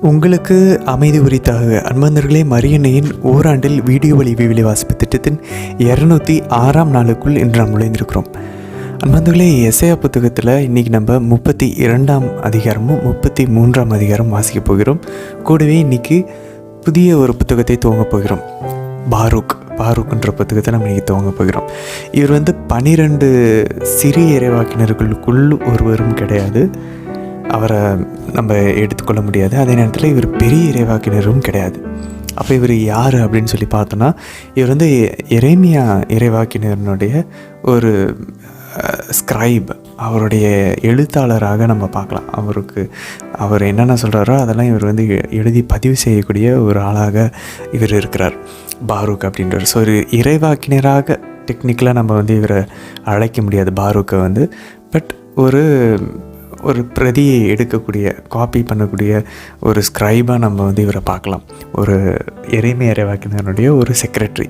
உங்களுக்கு அமைதி உரித்தாக அன்பந்தர்களே, மரியன்னையின் ஓராண்டில் வீடியோ வழி விவிலி வாசிப்பு திட்டத்தின் 206ஆம் நாளுக்குள் இன்று நாம் நுழைந்திருக்கிறோம். அன்பந்தர்களே, எசையா புத்தகத்தில் இன்றைக்கி நம்ம 32ஆம் அதிகாரமும் 33ஆம் அதிகாரம் வாசிக்கப் போகிறோம். கூடவே இன்றைக்கி புதிய ஒரு புத்தகத்தை துவங்கப் போகிறோம். பாரூக்ன்ற புத்தகத்தை நம்ம இன்றைக்கி துவங்க போகிறோம். இவர் 12 சிறிய இறைவாக்கினர்களுக்குள் ஒருவரும் கிடையாது. அவரை நம்ம எடுத்துக்கொள்ள முடியாது. அதே நேரத்தில் இவர் பெரிய இறைவாக்கினரும் கிடையாது. அப்போ இவர் யார் அப்படின்னு சொல்லி பார்த்தோன்னா, இவர் எரேமியா இறைவாக்கினருடைய ஒரு ஸ்கிரைப், அவருடைய எழுத்தாளராக நம்ம பார்க்கலாம். அவர் என்னென்ன சொல்கிறாரோ அதெல்லாம் இவர் எழுதி பதிவு செய்யக்கூடிய ஒரு ஆளாக இவர் இருக்கிறார், பாரூக் அப்படின்றார். ஸோ ஒரு இறைவாக்கினராக டெக்னிக்கலாக நம்ம இவரை அழைக்க முடியாது பாரூக்கை. பட் ஒரு பிரதியை எடுக்கக்கூடிய, காப்பி பண்ணக்கூடிய ஒரு ஸ்கிரைபாக நம்ம இவரை பார்க்கலாம். ஒரு எரேமியா இறைவாக்கினருடைய ஒரு செக்ரட்டரி,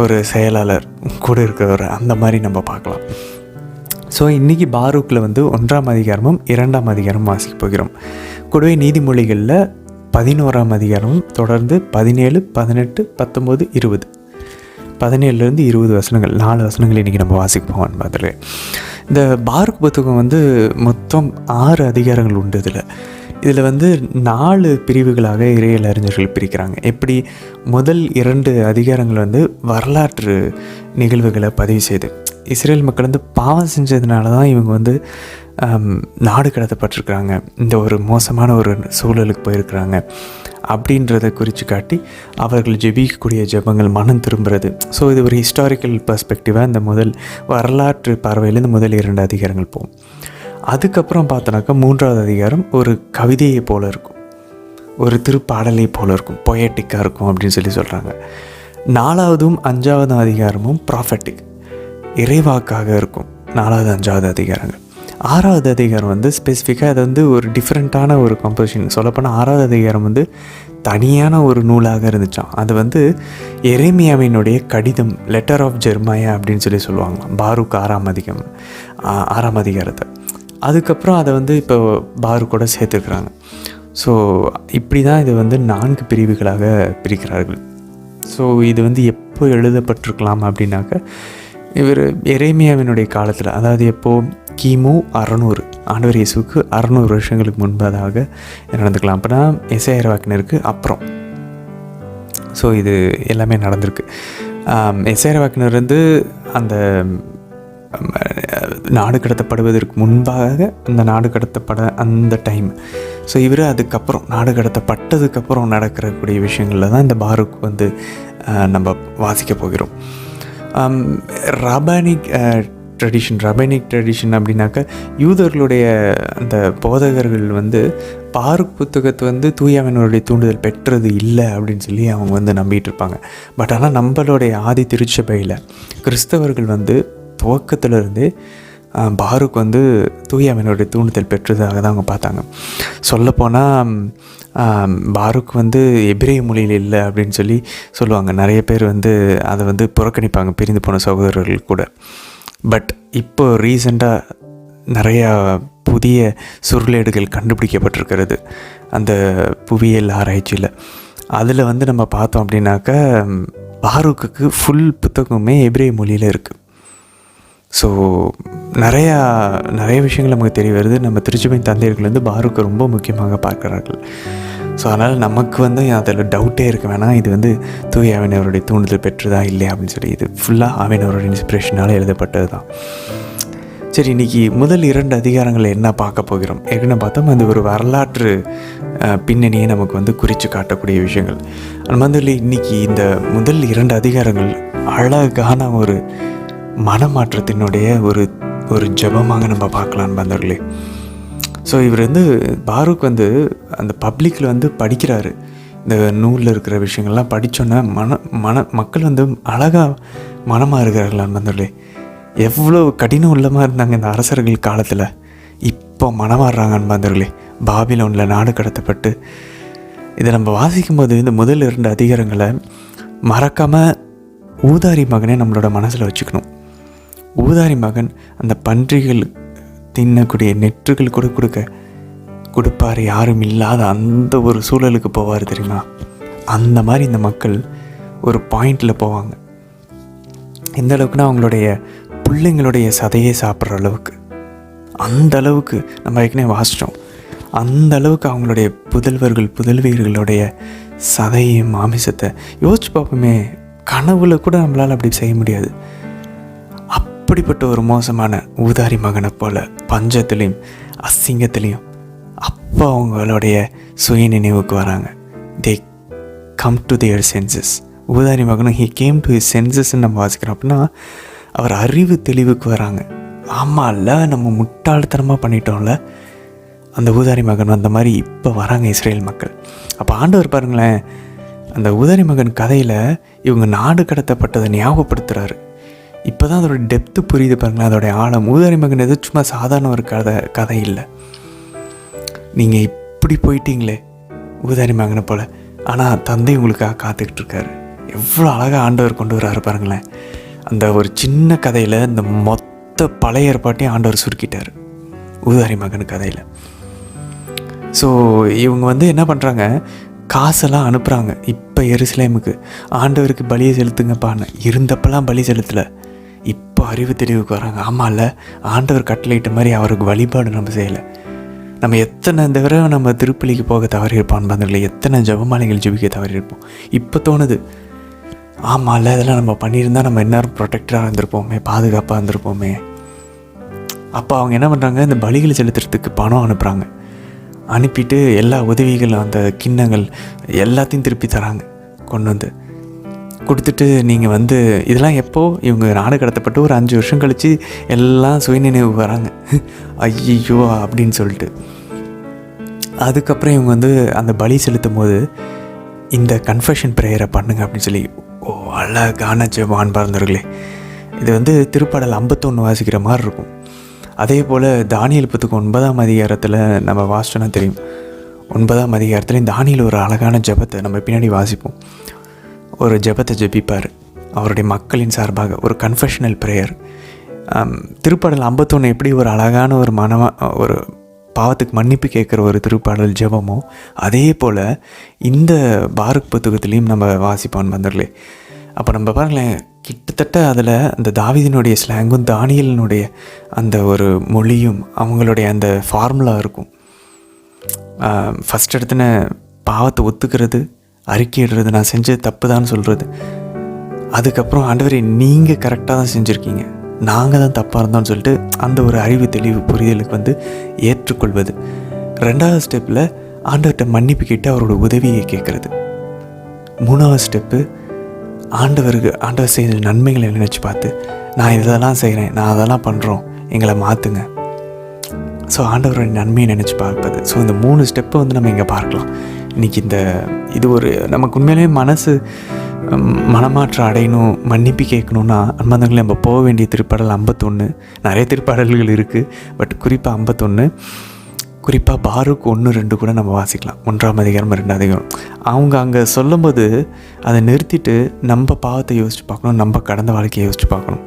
ஒரு செயலாளர் கூட இருக்கிறவர், அந்த மாதிரி நம்ம பார்க்கலாம். ஸோ இன்றைக்கி பாரூக்கில் 1ஆம் அதிகாரமும் 2ஆம் அதிகாரமும் வாசிக்க போகிறோம். கூடவே நீதிமொழிகளில் 11ஆம் அதிகாரமும் தொடர்ந்து 17, 18, 19, 20 17லேருந்து 20 வசனங்கள், 4 வசனங்கள் இன்றைக்கி நம்ம வாசிப்போம். பார்த்துட்டு இந்த பாரூக் புத்தகம் மொத்தம் 6 அதிகாரங்கள் உண்டு. இதில் 4 பிரிவுகளாக இறையியல் அறிஞர்கள் பிரிக்கிறாங்க. எப்படி முதல் 2 அதிகாரங்கள் வரலாற்று நிகழ்வுகளை பதிவு செய்து, இஸ்ரேல் மக்கள் பாவம் செஞ்சதுனால தான் இவங்க நாடு கடத்தப்பட்டிருக்கிறாங்க, இந்த ஒரு மோசமான ஒரு சூழலுக்கு போயிருக்கிறாங்க அப்படின்றத குறித்து காட்டி அவர்கள் ஜெபிக்கக்கூடிய ஜெபங்கள், மனம் திரும்புறது. ஸோ இது ஒரு ஹிஸ்டாரிக்கல் பர்ஸ்பெக்டிவாக இந்த முதல் வரலாற்று பார்வையிலேருந்து முதல் 2 அதிகாரங்கள் போகும். அதுக்கப்புறம் பார்த்தோன்னாக்கா 3ஆவது அதிகாரம் ஒரு கவிதையை போல் இருக்கும், ஒரு திருப்பாடலை போல் இருக்கும், பொயட்டிக்காக இருக்கும் அப்படின்னு சொல்கிறாங்க. 4ஆவதும் 5ஆவதும் அதிகாரமும் ப்ராஃபட்டிக், இறைவாக்காக இருக்கும் 4வது 5வது அதிகாரங்கள். 6வது அதிகாரம் ஸ்பெசிஃபிக்காக அது ஒரு டிஃப்ரெண்ட்டான ஒரு கம்போசிஷன். சொல்லப்போனால் 6வது அதிகாரம் தனியான ஒரு நூலாக இருந்துச்சான். அது எரேமியாவினுடைய கடிதம், லெட்டர் ஆஃப் ஜெர்மாயா அப்படின்னு சொல்லுவாங்க பாரூக் 6ஆம் அதிகாரத்தை. அதுக்கப்புறம் அதை இப்போ பாரூக்கோட சேர்த்துருக்குறாங்க. ஸோ இப்படி தான் இது 4 பிரிவுகளாக பிரிக்கிறார்கள். ஸோ இது எப்போ எழுதப்பட்டிருக்கலாம் அப்படின்னாக்க, இவர் எரேமியாவினுடைய காலத்தில், அதாவது எப்போது கிமு 600, ஆண்டவர் இயேசுவுக்கு 600 வருஷங்களுக்கு முன்பதாக நடந்துக்கலாம். அப்போனா எசேயா இறைவாக்கினருக்கு அப்புறம். ஸோ இது எல்லாமே நடந்திருக்கு. எசேயா இறைவாக்கினர் அந்த நாடு கடத்தப்படுவதற்கு முன்பாக, அந்த நாடு கடத்தப்பட அந்த டைம். ஸோ இவர் அதுக்கப்புறம், நாடு கடத்தப்பட்டதுக்கப்புறம் நடக்கிறக்கூடிய விஷயங்களில் தான் இந்த பாரூக் நம்ம வாசிக்க போகிறோம். ரபானிக் ட்ரெடிஷன் அப்படின்னாக்கா, யூதர்களுடைய அந்த போதகர்கள் பாரூக் புத்தகத்தை தூயாவினருடைய தூண்டுதல் பெற்றது இல்லை அப்படின்னு அவங்க நம்பிட்டு இருப்பாங்க. பட் ஆனால் நம்மளுடைய ஆதி திருச்சபையில் கிறிஸ்தவர்கள் துவக்கத்திலிருந்தே பாரூக் தூயாவினருடைய தூண்டுதல் பெற்றதாக தான் அவங்க பார்த்தாங்க. சொல்லப்போனால் பாரூக் எபிரேய மொழியில் இல்லை அப்படின்னு சொல்லுவாங்க. நிறைய பேர் அதை புறக்கணிப்பாங்க, பிரிந்து போன சகோதரர்கள் கூட. பட் இப்போ ரீசெண்டாக நிறையா புதிய சுருளேடுகள் கண்டுபிடிக்கப்பட்டிருக்கிறது அந்த புவியியல் ஆராய்ச்சியில். அதில் நம்ம பார்த்தோம் அப்படின்னாக்கா, பாரூக்குக்கு ஃபுல் புத்தகமே எபிரேய மொழியில் இருக்குது. ஸோ நிறைய விஷயங்கள் நமக்கு தெரிய வருது. நம்ம திருச்சபையின் தந்தையர்கள் பாரூக்கை ரொம்ப முக்கியமாக பார்க்குறார்கள். ஸோ அதனால் நமக்கு அதில் டவுட்டே இருக்க வேணாம், இது தூய ஆவியானவருடைய தூண்டுதல் பெற்றதா இல்லையா அப்படின்னு இது ஃபுல்லாக ஆவியானவருடைய இன்ஸ்பிரேஷனால் எழுதப்பட்டது தான். சரி, இன்றைக்கி முதல் 2 அதிகாரங்களை என்ன பார்க்க போகிறோம்? ஏற்கனவே பார்த்தோம், அது ஒரு வரலாற்று பின்னணியை நமக்கு குறித்து காட்டக்கூடிய விஷயங்கள். அது இன்றைக்கி இந்த முதல் 2 அதிகாரங்கள் அழகான ஒரு மனமாற்றத்தினுடைய ஒரு ஜபமாக நம்ம பார்க்கலாம் பந்தர்களே. ஸோ இவர் பாரூக் அந்த பப்ளிக்கில் படிக்கிறாரு. இந்த நூலில் இருக்கிற விஷயங்கள்லாம் படித்தோன்னே மக்கள் அழகாக மனமாக இருக்கிறார்களான் பந்தர்களே. எவ்வளோ கடின உள்ளமாக இருந்தாங்க இந்த அரசர்கள் காலத்தில், இப்போ மனமாறுறாங்கன்னு பந்தர்களே. பாபிலோனில் நாடு கடத்தப்பட்டு இதை நம்ம வாசிக்கும் போது இந்த முதல் 2 அதிகாரங்களை மறக்காமல் ஊதாரி மகனே நம்மளோட மனசில் வச்சுக்கணும். ஊதாரி மகன் அந்த பன்றிகள் தின்னக்கூடிய நெற்றுகள் கூட கொடுக்க கொடுப்பார் யாரும் இல்லாத அந்த ஒரு சூழலுக்கு போவார் தெரியுமா? அந்த மாதிரி இந்த மக்கள் ஒரு பாயிண்டில் போவாங்க. எந்த அளவுக்குன்னா அவங்களுடைய பிள்ளைங்களுடைய சதையை சாப்பிட்ற அளவுக்கு, அந்த அளவுக்கு நம்ம ஏற்கனவே வாசித்தோம். அந்த அளவுக்கு அவங்களுடைய புதல்வர்களுடைய சதையும் மாமிசத்தை யோசிச்சு பார்ப்போமே. கனவுல கூட நம்மளால் அப்படி செய்ய முடியாது. அப்படிப்பட்ட ஒரு மோசமான ஊதாரி மகனை போல் பஞ்சத்துலேயும் அசிங்கத்துலேயும் அப்போ அவங்களுடைய சுய நினைவுக்கு வராங்க. They come to their senses. ஊதாரி மகனும் ஹி கேம் டு ஹிஸ் சென்சஸ்ன்னு நம்ம வாசிக்கிறோம். அப்படின்னா அவர் அறிவு தெளிவுக்கு வராங்க. ஆமாம்ல, நம்ம முட்டாள்தனமாக பண்ணிட்டோம்ல. அந்த ஊதாரி மகன் அந்த மாதிரி இப்போ வராங்க இஸ்ரேல் மக்கள். அப்போ ஆண்டவர் பாருங்களேன், அந்த ஊதாரி மகன் கதையில் இவங்க நாடு கடத்தப்பட்டதை ஞாபகப்படுத்துகிறாரு. இப்போ தான் அதோடய டெப்த்து புரியுது பாருங்களேன், அதோடைய ஆழம். ஊதாரி மகன் எதுவும் சும்மா சாதாரண ஒரு கதை இல்லை. நீங்கள் இப்படி போயிட்டீங்களே ஊதாரி மகனை போல், ஆனால் தந்தை உங்களுக்காக காத்துக்கிட்டு இருக்காரு. எவ்வளோ அழகாக ஆண்டவர் கொண்டு வர்றாரு பாருங்களேன். அந்த ஒரு சின்ன கதையில் இந்த மொத்த பழைய ஏற்பாட்டையும் ஆண்டவர் சுருக்கிட்டார் ஊதாரி மகன் கதையில். ஸோ இவங்க என்ன பண்ணுறாங்க, காசெல்லாம் அனுப்புகிறாங்க. இப்போ எருசலேமுக்கு ஆண்டவருக்கு பலியை செலுத்துங்கப்பான்னு இருந்தப்பெல்லாம் பலி செலுத்தலை. இப்போ அறிவு தெளிவுக்கு வராங்க. ஆமாம்ல, ஆண்டவர் கட்டளையிட்ட மாதிரி அவருக்கு வழிபாடு நம்ம செய்யலை. நம்ம எத்தனை தடவை நம்ம திருப்பலிக்கு போக தவறி இருப்போம் பந்தங்களை, எத்தனை ஜெபமாலைகள் ஜெபிக்க தவறி இருப்போம். இப்போ தோணுது, ஆமாம்ல, இதெல்லாம் நம்ம பண்ணியிருந்தால் நம்ம எந்நேரம் ப்ரொடெக்டராக இருந்திருப்போமே, பாதுகாப்பாக இருந்திருப்போமே. அப்போ அவங்க என்ன பண்ணுறாங்க, இந்த பலிகளை செலுத்துறதுக்கு பணம் அனுப்புகிறாங்க. அனுப்பிட்டு எல்லா உதவிகள், அந்த கிண்ணங்கள் எல்லாத்தையும் திருப்பி தராங்க. கொண்டு வந்து கொடுத்துட்டு நீங்கள் இதெல்லாம் எப்போது இவங்க நாடு கடத்தப்பட்டு ஒரு 5 வருஷம் கழித்து எல்லாம் சுயநினைவு வராங்க. ஐயோ அப்படின்னு சொல்லிட்டு அதுக்கப்புறம் இவங்க அந்த பலி செலுத்தும் போது இந்த கன்ஃபெஷன் ப்ரேயரை பண்ணுங்க அப்படின்னு சொல்லி, அழகான ஜெபம் பார்ந்தவர்களே. இது திருப்பாடல் 51 வாசிக்கிற மாதிரி இருக்கும். அதே போல் தானியேல் புத்தகம் 9ஆம் அதிகாரத்தில் நம்ம வாசிச்சோன்னா தெரியும். 9ஆம் அதிகாரத்தில் தானியேல் ஒரு அழகான ஜெபத்தை நம்ம பின்னாடி வாசிப்போம். ஒரு ஜெபத்தை ஜெபிப்பார் அவருடைய மக்களின் சார்பாக, ஒரு கன்ஃபெஷனல் ப்ரேயர். திருப்பாடல் 51 எப்படி ஒரு அழகான ஒரு பாவத்துக்கு மன்னிப்பு கேட்குற ஒரு திருப்பாடல் ஜெபமோ, அதே போல் இந்த பாருக் புத்தகத்துலேயும் நம்ம வாசிப்போம் வந்தர்களே. அப்போ நம்ம பாருங்களேன், கிட்டத்தட்ட அதில் அந்த தாவீதினுடைய ஸ்லாங்கும் தானியேலினுடைய அந்த ஒரு மொழியும் அவங்களுடைய அந்த ஃபார்முலா இருக்கும். ஃபஸ்ட் எடுத்துன பாவத்தை ஒத்துக்கிறது, அறிக்கையிடுறது, நான் செஞ்சது தப்பு தான் சொல்கிறது. அதுக்கப்புறம் ஆண்டவரே நீங்கள் கரெக்டாக தான் செஞ்சுருக்கீங்க, நாங்கள் தான் தப்பாக இருந்தோம்னு சொல்லிட்டு அந்த ஒரு அறிவு தெளிவு புரிதலுக்கு ஏற்றுக்கொள்வது. 2வது ஸ்டெப்பில் ஆண்டவர்கிட்ட மன்னிப்பு கேட்டு அவரோட உதவியை கேட்குறது. 3வது ஸ்டெப்பு ஆண்டவர் செய்த நன்மைகளை நினச்சி பார்த்து, நான் இதெல்லாம் செய்கிறேன், நான் அதெல்லாம் பண்ணுறோம், எங்களை மாற்றுங்க. ஸோ ஆண்டவரோட நன்மையை நினச்சி பார்ப்பது. ஸோ இந்த 3 ஸ்டெப்பை நம்ம இங்கே பார்க்கலாம். இன்றைக்கி இது ஒரு நமக்கு உண்மையிலேயே மனமாற்றம் அடையணும், மன்னிப்பு கேட்கணுன்னா அன்பார்ந்தவர்களே, நம்ம போக வேண்டிய திருப்பாடல் 51. நிறைய திருப்பாடல்கள் இருக்குது, பட் குறிப்பாக 51, குறிப்பாக பாருக் 1-2 கூட நம்ம வாசிக்கலாம். 1ஆம் அதிகாரம் 2ஆம் அதிகாரம். அவங்க அங்கே சொல்லும்போது அதை நிறுத்திட்டு நம்ம பாவத்தை யோசித்து பார்க்கணும், நம்ம கடந்த வாழ்க்கையை யோசித்து பார்க்கணும்.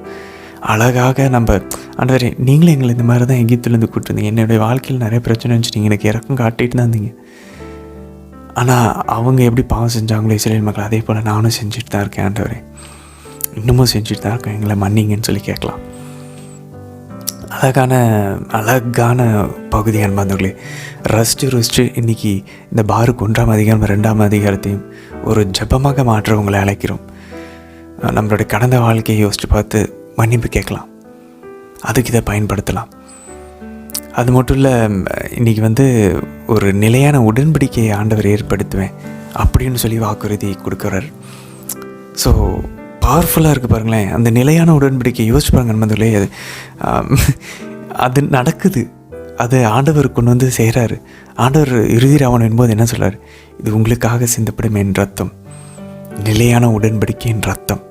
அழகாக நம்ம ஆண்டவரே, நீங்களே எங்களை இந்த மாதிரி தான் எகிப்திலேருந்து கூப்பிட்டுருந்தீங்க, என்னுடைய வாழ்க்கையில் நிறைய பிரச்சனை இருந்துச்சு, நீங்கள் எனக்கு இறக்கம் காட்டிட்டு தான் இருந்தீங்க. ஆனால் அவங்க எப்படி பாவம் செஞ்சாங்களோ இஸ்ரேல் மக்கள், அதே போல் நானும் செஞ்சுட்டு தான் இருக்கேன் ஆண்டவரே, இன்னமும் செஞ்சுட்டு தான் இருக்கேன், எங்களை மன்னிங்கன்னு சொல்லி கேட்கலாம். அழகான பகுதி அன்பார்ந்தவர்களே. ரசித்து இன்றைக்கி இந்த பாருக் 1ஆம் அதிகாரம் 2ஆம் அதிகாரத்தையும் ஒரு ஜெபமாக மாற்ற உங்களை அழைக்கிறோம். நம்மளுடைய கடந்த வாழ்க்கையை யோசித்து பார்த்து மன்னிப்பு கேட்கலாம், அதுக்கு இதை பயன்படுத்தலாம். அது மட்டும் இல்லை, இன்றைக்கி ஒரு நிலையான உடன்படிக்கையை ஆண்டவர் ஏற்படுத்துவேன் அப்படின்னு சொல்லி வாக்குறுதி கொடுக்குறார். ஸோ பவர்ஃபுல்லாக இருக்குது பாருங்களேன். அந்த நிலையான உடன்படிக்கை யோசிச்சு பாருங்க நண்பர்களே. அது நடக்குது, அது ஆண்டவர் கொண்டு செய்கிறாரு. ஆண்டவர் இறுதி ராவணம் என்பது என்ன சொல்கிறார், இது உங்களுக்காக சிந்தப்படும் என் ரத்தம், நிலையான உடன்படிக்கையின் ரத்தம்,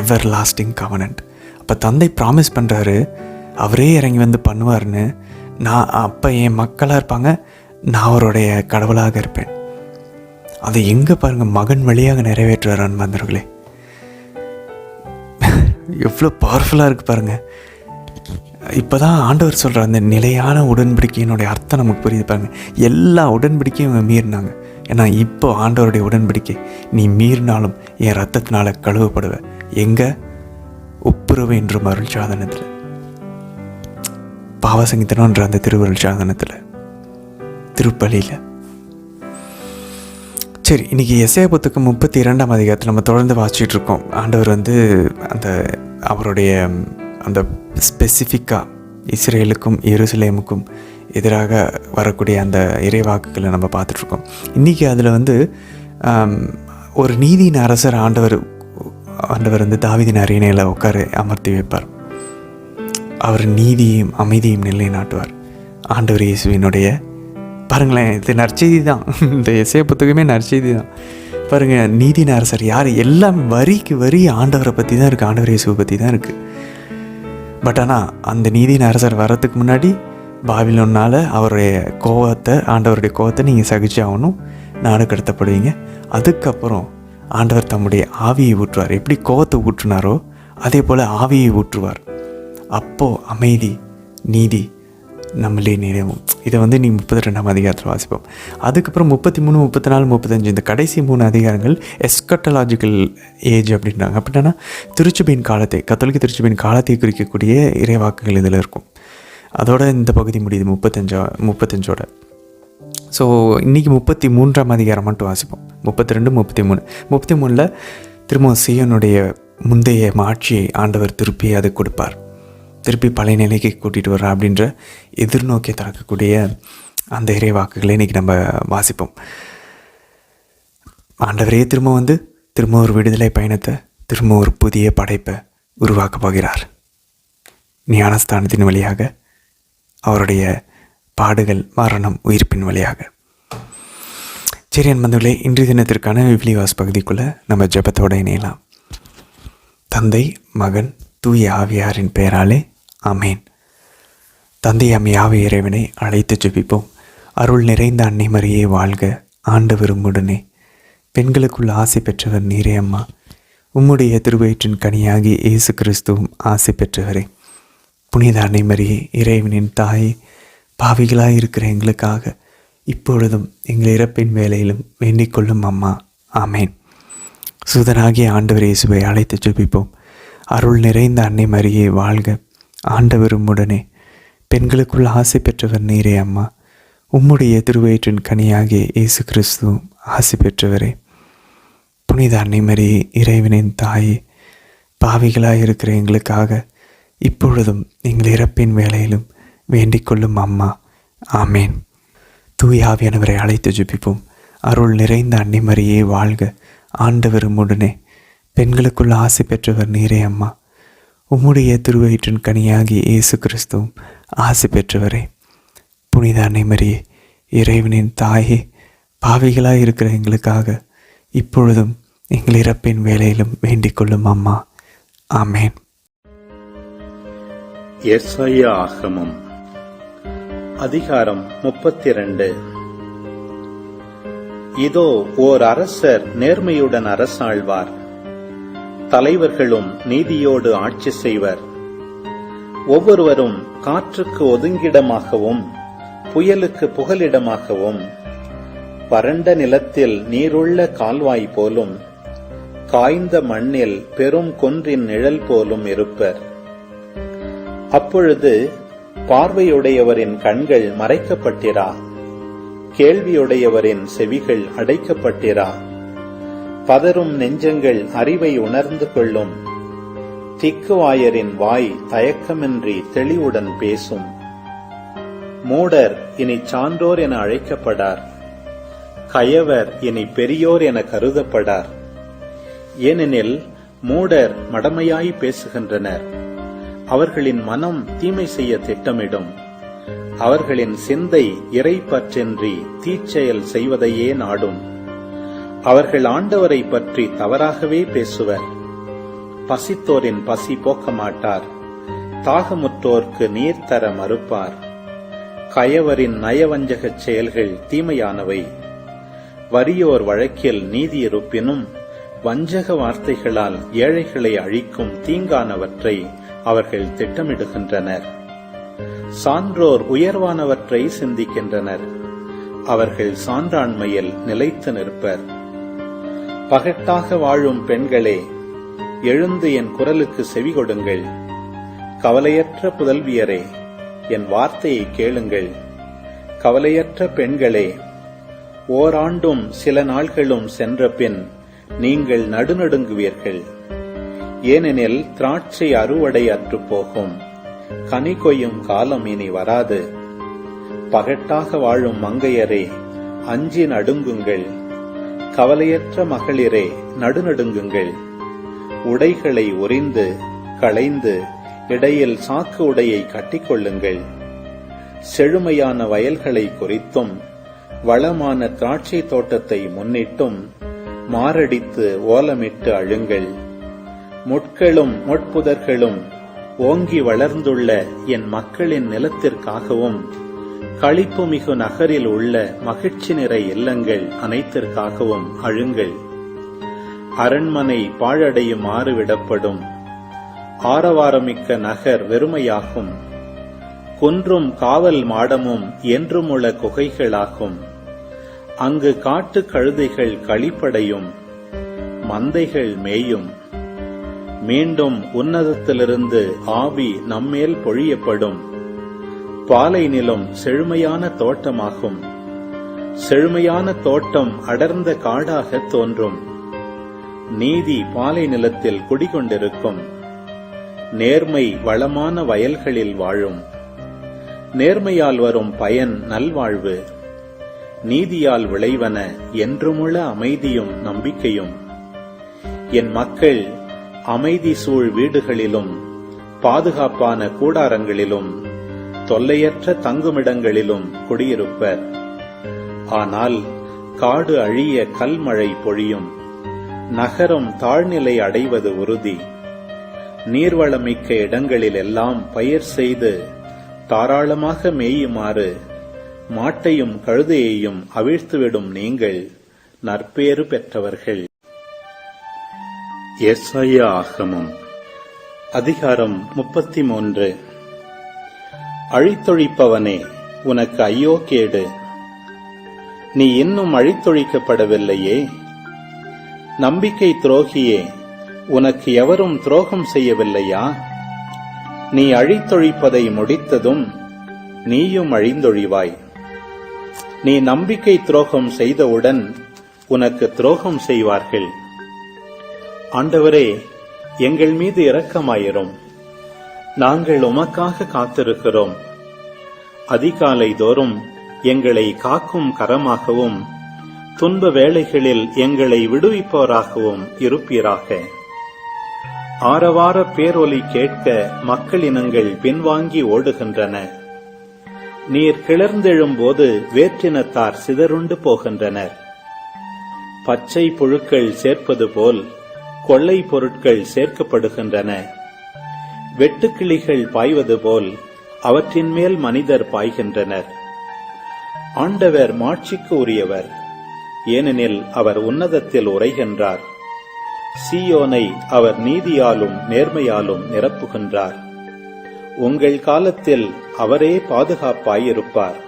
எவர் லாஸ்டிங் கவனன்ட். அப்போ தந்தை ப்ராமிஸ் பண்ணுறாரு, அவரே இறங்கி பண்ணுவார்னு. நான் அப்போ என் மக்களாக இருப்பாங்க, நான் அவருடைய கடவுளாக இருப்பேன். அதை எங்கே பாருங்கள், மகன் வழியாக நிறைவேற்றுவார் அன்பார்ந்தவர்களே. எவ்வளோ பவர்ஃபுல்லாக இருக்குது பாருங்கள். இப்போ தான் ஆண்டவர் சொல்கிற அந்த நிலையான உடன்படிக்கையினுடைய அர்த்தம் நமக்கு புரியுது பாருங்க. எல்லா உடன்படிக்கையும் இவங்க மீறினாங்க. ஏன்னா இப்போ ஆண்டவருடைய உடன்படிக்கை, நீ மீறினாலும் என் ரத்தத்தினால கழுவப்படுவ. எங்கே? ஒப்புரவு என்றும் அருள் சாதனத்தில், பாவசங்கித்தனன்ற அந்த திருவருள் சாதனத்தில், திருப்பலியில். சரி, இன்றைக்கி எசேயா புத்தகம் 32ஆம் அதிகாரத்தில் நம்ம தொடர்ந்து வாசிச்சுட்டு இருக்கோம். ஆண்டவர் அந்த அவருடைய அந்த ஸ்பெசிஃபிக்காக இஸ்ரேலுக்கும் எருசலேமுக்கும் எதிராக வரக்கூடிய அந்த இறைவாக்குகளை நம்ம பார்த்துட்ருக்கோம். இன்றைக்கி அதில் ஒரு நீதியின் அரசர் ஆண்டவர் தாவீதின் அரியணையில் உட்கார அமர்த்தி வைப்பார். அவர் நீதியையும் அமைதியும் நிலைநாட்டுவார். ஆண்டவர் இயேசுவினுடைய, பாருங்களேன், இது நற்செய்தி தான். இந்த எசேயா புத்தகமே நற்செய்தி தான். பாருங்கள், நீதியின் அரசர் யார்? எல்லாம் வரிக்கு வரி ஆண்டவரை பற்றி தான் இருக்குது, ஆண்டவர் இயேசுவை பற்றி தான் இருக்குது. பட் ஆனால் அந்த நீதியின் அரசர் வர்றதுக்கு முன்னாடி பாபிலோனால் ஆண்டவருடைய கோவத்தை நீங்கள் சகிச்சு ஆகணும், நாடு கடத்தப்படுவீங்க. அதுக்கப்புறம் ஆண்டவர் தம்முடைய ஆவியை ஊற்றுவார். எப்படி கோவத்தை ஊற்றுனாரோ அதே போல் ஆவியை ஊற்றுவார். அப்போது அமைதி, நீதி நம்மளே நினைவும். இதை நீ 32ஆம் அதிகாரத்தில் வாசிப்போம். அதுக்கப்புறம் 33, 34, 35 இந்த கடைசி 3 அதிகாரங்கள் எஸ்கட்டலாஜிக்கல் ஏஜ் அப்படின்றாங்க. அப்படின்னா திருச்சபையின் காலத்தை, கத்தோலிக்க திருச்சபையின் காலத்தை குறிக்கக்கூடிய இறைவாக்குகள் இதில் இருக்கும். அதோட இந்த பகுதி முடியுது 35ஓட. ஸோ இன்றைக்கி 33ஆம் அதிகாரம் மட்டும் வாசிப்போம். 32, 33. 33ல் திரும்ப சீயோனுடைய முந்தைய மாட்சியை ஆண்டவர் திருப்பி அதை கொடுப்பார், திருப்பி பழைய நிலைக்கு கூட்டிகிட்டு வர்றா அப்படின்ற எதிர்நோக்கி திறக்கக்கூடிய அந்த இறைவாக்குகளை இன்றைக்கி நம்ம வாசிப்போம். ஆண்டவரே திரும்ப ஒரு விடுதலை பயணத்தை, திரும்ப ஒரு புதிய படைப்பை உருவாக்க போகிறார். ஞானஸ்தானத்தின் வழியாக, அவருடைய பாடுகள், மரணம், உயிர்ப்பின் வழியாக. சரி அன்பர்களே, இன்றைய தினத்திற்கான விவிலிய பகுதிக்குள்ளே நம்ம ஜெபத்தோடு இணையலாம். தந்தை, மகன், தூய ஆவியாரின் பெயராலே ஆமேன். தந்தை யாவை இறைவனை அழைத்து ஜெபிப்போம். அருள் நிறைந்த அன்னை மரியே வாழ்க, ஆண்டவர் உம்முடனே, பெண்களுக்குள் ஆசை பெற்றவர் நீரே அம்மா. உம்முடைய திருவயிற்றின் கனியாகி இயேசு கிறிஸ்துவும் ஆசை பெற்றவரே. புனித அன்னை மரியே, இறைவனின் தாயே, பாவிகளாக இருக்கிற எங்களுக்காக இப்பொழுதும் எங்கள் இறப்பின் வேலையிலும் வேண்டிக் கொள்ளும் அம்மா. ஆமேன். சுதனாகிய ஆண்டவர் இயேசுவை அழைத்து ஜெபிப்போம். அருள் நிறைந்த அன்னை மரியே வாழ்க, ஆண்டவர் உம்முடனே, பெண்களுக்குள் ஆசை பெற்றவர் நீரே அம்மா. உம்முடைய திருவயிற்றின் கனியாகிய இயேசு கிறிஸ்துவும் ஆசை பெற்றவரே. புனித அன்னை மரியே, இறைவனின் தாயே, பாவிகளாக இருக்கிற எங்களுக்காக இப்பொழுதும் எங்கள் இறப்பின் வேலையிலும் வேண்டிக் கொள்ளும் அம்மா. ஆமேன். தூய ஆவியானவரை அழைத்து ஜெபிப்போம். அருள் நிறைந்த அன்னை மரியே வாழ்க, ஆண்டவர் உம்முடனே, பெண்களுக்குள் ஆசை பெற்றவர் நீரே அம்மா. உம்முடைய திருவயிற்றின் கனியாகி இயேசு கிறிஸ்துவும் ஆசை பெற்றவரே. புனித அன்னை மரியே, இறைவனின் தாயே, பாவிகளாக இருக்கிற எங்களுக்காக இப்பொழுதும் எங்கள் இறப்பின் வேலையிலும் வேண்டிக் கொள்ளும் அம்மா. ஆமேன். எசாயா ஆகமம் அதிகாரம் 32. இதோ ஓர் அரசர் நேர்மையுடன் அரசாழ்வார், தலைவர்களும் நீதியோடு ஆட்சி செய்வர். ஒவ்வொருவரும் காற்றுக்கு ஒதுங்கிடமாகவும் புயலுக்கு புகலிடமாகவும், வறண்ட நிலத்தில் நீருள்ள கால்வாய் போலும், காய்ந்த மண்ணில் பெரும் குன்றின் நிழல் போலும் இருப்பர். அப்பொழுது பார்வையுடையவரின் கண்கள் மறைக்கப்பட்டிரா, கேள்வியுடையவரின் செவிகள் அடைக்கப்பட்டிரா. பதறும் நெஞ்சங்கள் அறிவை உணர்ந்து கொள்ளும், திக்குவாயரின் வாய் தயக்கமின்றி தெளிவுடன் பேசும். மூடர் இனி சான்றோர் என அழைக்கப்படார், கயவர் இனி பெரியோர் என கருதப்படார். ஏனெனில் மூடர் மடமையாய் பேசுகின்றனர், அவர்களின் மனம் தீமை செய்ய திட்டமிடும். அவர்களின் சிந்தை இறைப்பற்றின்றி தீச்செயல் செய்வதையே நாடும். அவர்கள் ஆண்டவரை பற்றி தவறாகவே பேசுவர். பசித்தோரின் பசி போக்க மாட்டார், தாகமுற்றோர்க்கு நீர் தர மறுப்பார். கயவரின் நயவஞ்சகச் செயல்கள் தீமையானவை. வறியோர் வழக்கில் நீதி இருப்பினும், வஞ்சக வார்த்தைகளால் ஏழைகளை அழிக்கும் தீங்கானவற்றை அவர்கள் திட்டமிடுகின்றனர். சான்றோர் உயர்வானவற்றை சிந்திக்கின்றனர். அவர்கள் சான்றாண்மையில் நிலைத்து நிற்பர். பகட்டாக வாழும் பெண்களே, எழுந்து என் குரலுக்கு செவி கொடுங்கள். கவலையற்ற புதல்வியரே, என் வார்த்தையை கேளுங்கள். கவலையற்ற பெண்களே, ஓராண்டும் சில நாள்களும் சென்ற பின் நீங்கள் நடுநடுங்குவீர்கள். ஏனெனில் திராட்சை அறுவடை அற்று போகும், கனி கொய்யும் காலம் இனி வராது. பகட்டாக வாழும் மங்கையரே, அஞ்சி நடுங்குங்கள். கவலையற்ற மகளிரே, நடுநடுங்குங்கள். உடைகளை உரிந்து களைந்து இடையில் சாக்கு உடையை கட்டிக்கொள்ளுங்கள். செழுமையான வயல்களை குறித்தும் வளமான திராட்சை தோட்டத்தை முன்னிட்டும் மாரடித்து ஓலமிட்டு அழுங்கள். முட்களும் முட்புதர்களும் ஓங்கி வளர்ந்துள்ள என் மக்களின் நிலத்திற்காகவும் களிப்புமிகு நகரில் உள்ள மகிழ்ச்சி நிறை இல்லங்கள் அனைத்திற்காகவும் அழுங்கள். அரண்மனை பாழடையுமாறு விடப்படும். ஆரவாரமிக்க நகர் வெறுமையாகும். குன்றும் காவல் மாடமும் என்றுமுள்ள குகைகளாகும். அங்கு காட்டு கழுதைகள் களிப்படையும், மந்தைகள் மேயும். மீண்டும் உன்னதத்திலிருந்து ஆவி நம்மேல் பொழியப்படும். பாலை நிலம் செழுமையான தோட்டமாகும். செழுமையான தோட்டம் அடர்ந்த காடாக தோன்றும். நீதி பாலை நிலத்தில் குடிகொண்டிருக்கும். நேர்மை வளமான வயல்களில் வாழும். நேர்மையால் வரும் பயன் நல்வாழ்வு. நீதியால் விளைவன என்றுமுள்ள அமைதியும் நம்பிக்கையும். என் மக்கள் அமைதி சூழ் வீடுகளிலும் பாதுகாப்பான கூடாரங்களிலும் தொல்லையற்ற தங்குமிடங்களிலும் குடியிருப்பர். ஆனால் காடு அழிய கல்மழை பொழியும். நகரம் தாழ்நிலை அடைவது உறுதி. நீர்வளமிக்க இடங்களில் எல்லாம் பயிர் செய்து தாராளமாக மேயுமாறு மாட்டையும் கழுதையையும் அவிழ்த்துவிடும் நீங்கள் நற்பேறு பெற்றவர்கள். எஸ்ஐயா ஆகமம் அதிகாரம் 33. அழித்தொழிப்பவனே, உனக்கு ஐயோ கேடு! நீ இன்னும் அழித்தொழிக்கப்படவில்லையே. நம்பிக்கை துரோகியே, உனக்கு எவரும் துரோகம் செய்யவில்லையா? நீ அழித்தொழிப்பதை முடித்ததும் நீயும் அழிந்தொழிவாய். நீ நம்பிக்கை துரோகம் செய்தவுடன் உனக்கு துரோகம் செய்வார்கள். ஆண்டவரே, எங்கள் மீது இரக்கமாயிரும். நாங்கள் உமக்காக காத்திருக்கிறோம். அதிகாலை தோறும் எங்களை காக்கும் கரமாகவும் துன்ப வேளைகளில் எங்களை விடுவிப்பவராகவும் இருப்பீராக. ஆரவார பேரொலி கேட்க மக்களினங்கள் பின்வாங்கி ஓடுகின்றன. நீர் கிளர்ந்தெழும்போது வேற்றினத்தார் சிதறுண்டு போகின்றனர். பச்சை புழுக்கள் சேர்ப்பது போல் கொள்ளை பொருட்கள் சேர்க்கப்படுகின்றன. வெட்டுக்கிளிகள் பாய்வது போல் அவற்றின் மேல் மனிதர் பாய்கின்றனர். ஆண்டவர் மாட்சிக்கு உரியவர், ஏனெனில் அவர் உன்னதத்தில் உரைகின்றார். சீயோனை அவர் நீதியாலும் நேர்மையாலும் நிரப்புகின்றார். உங்கள் காலத்தில் அவரே பாதுகாப்பாயிருப்பார்.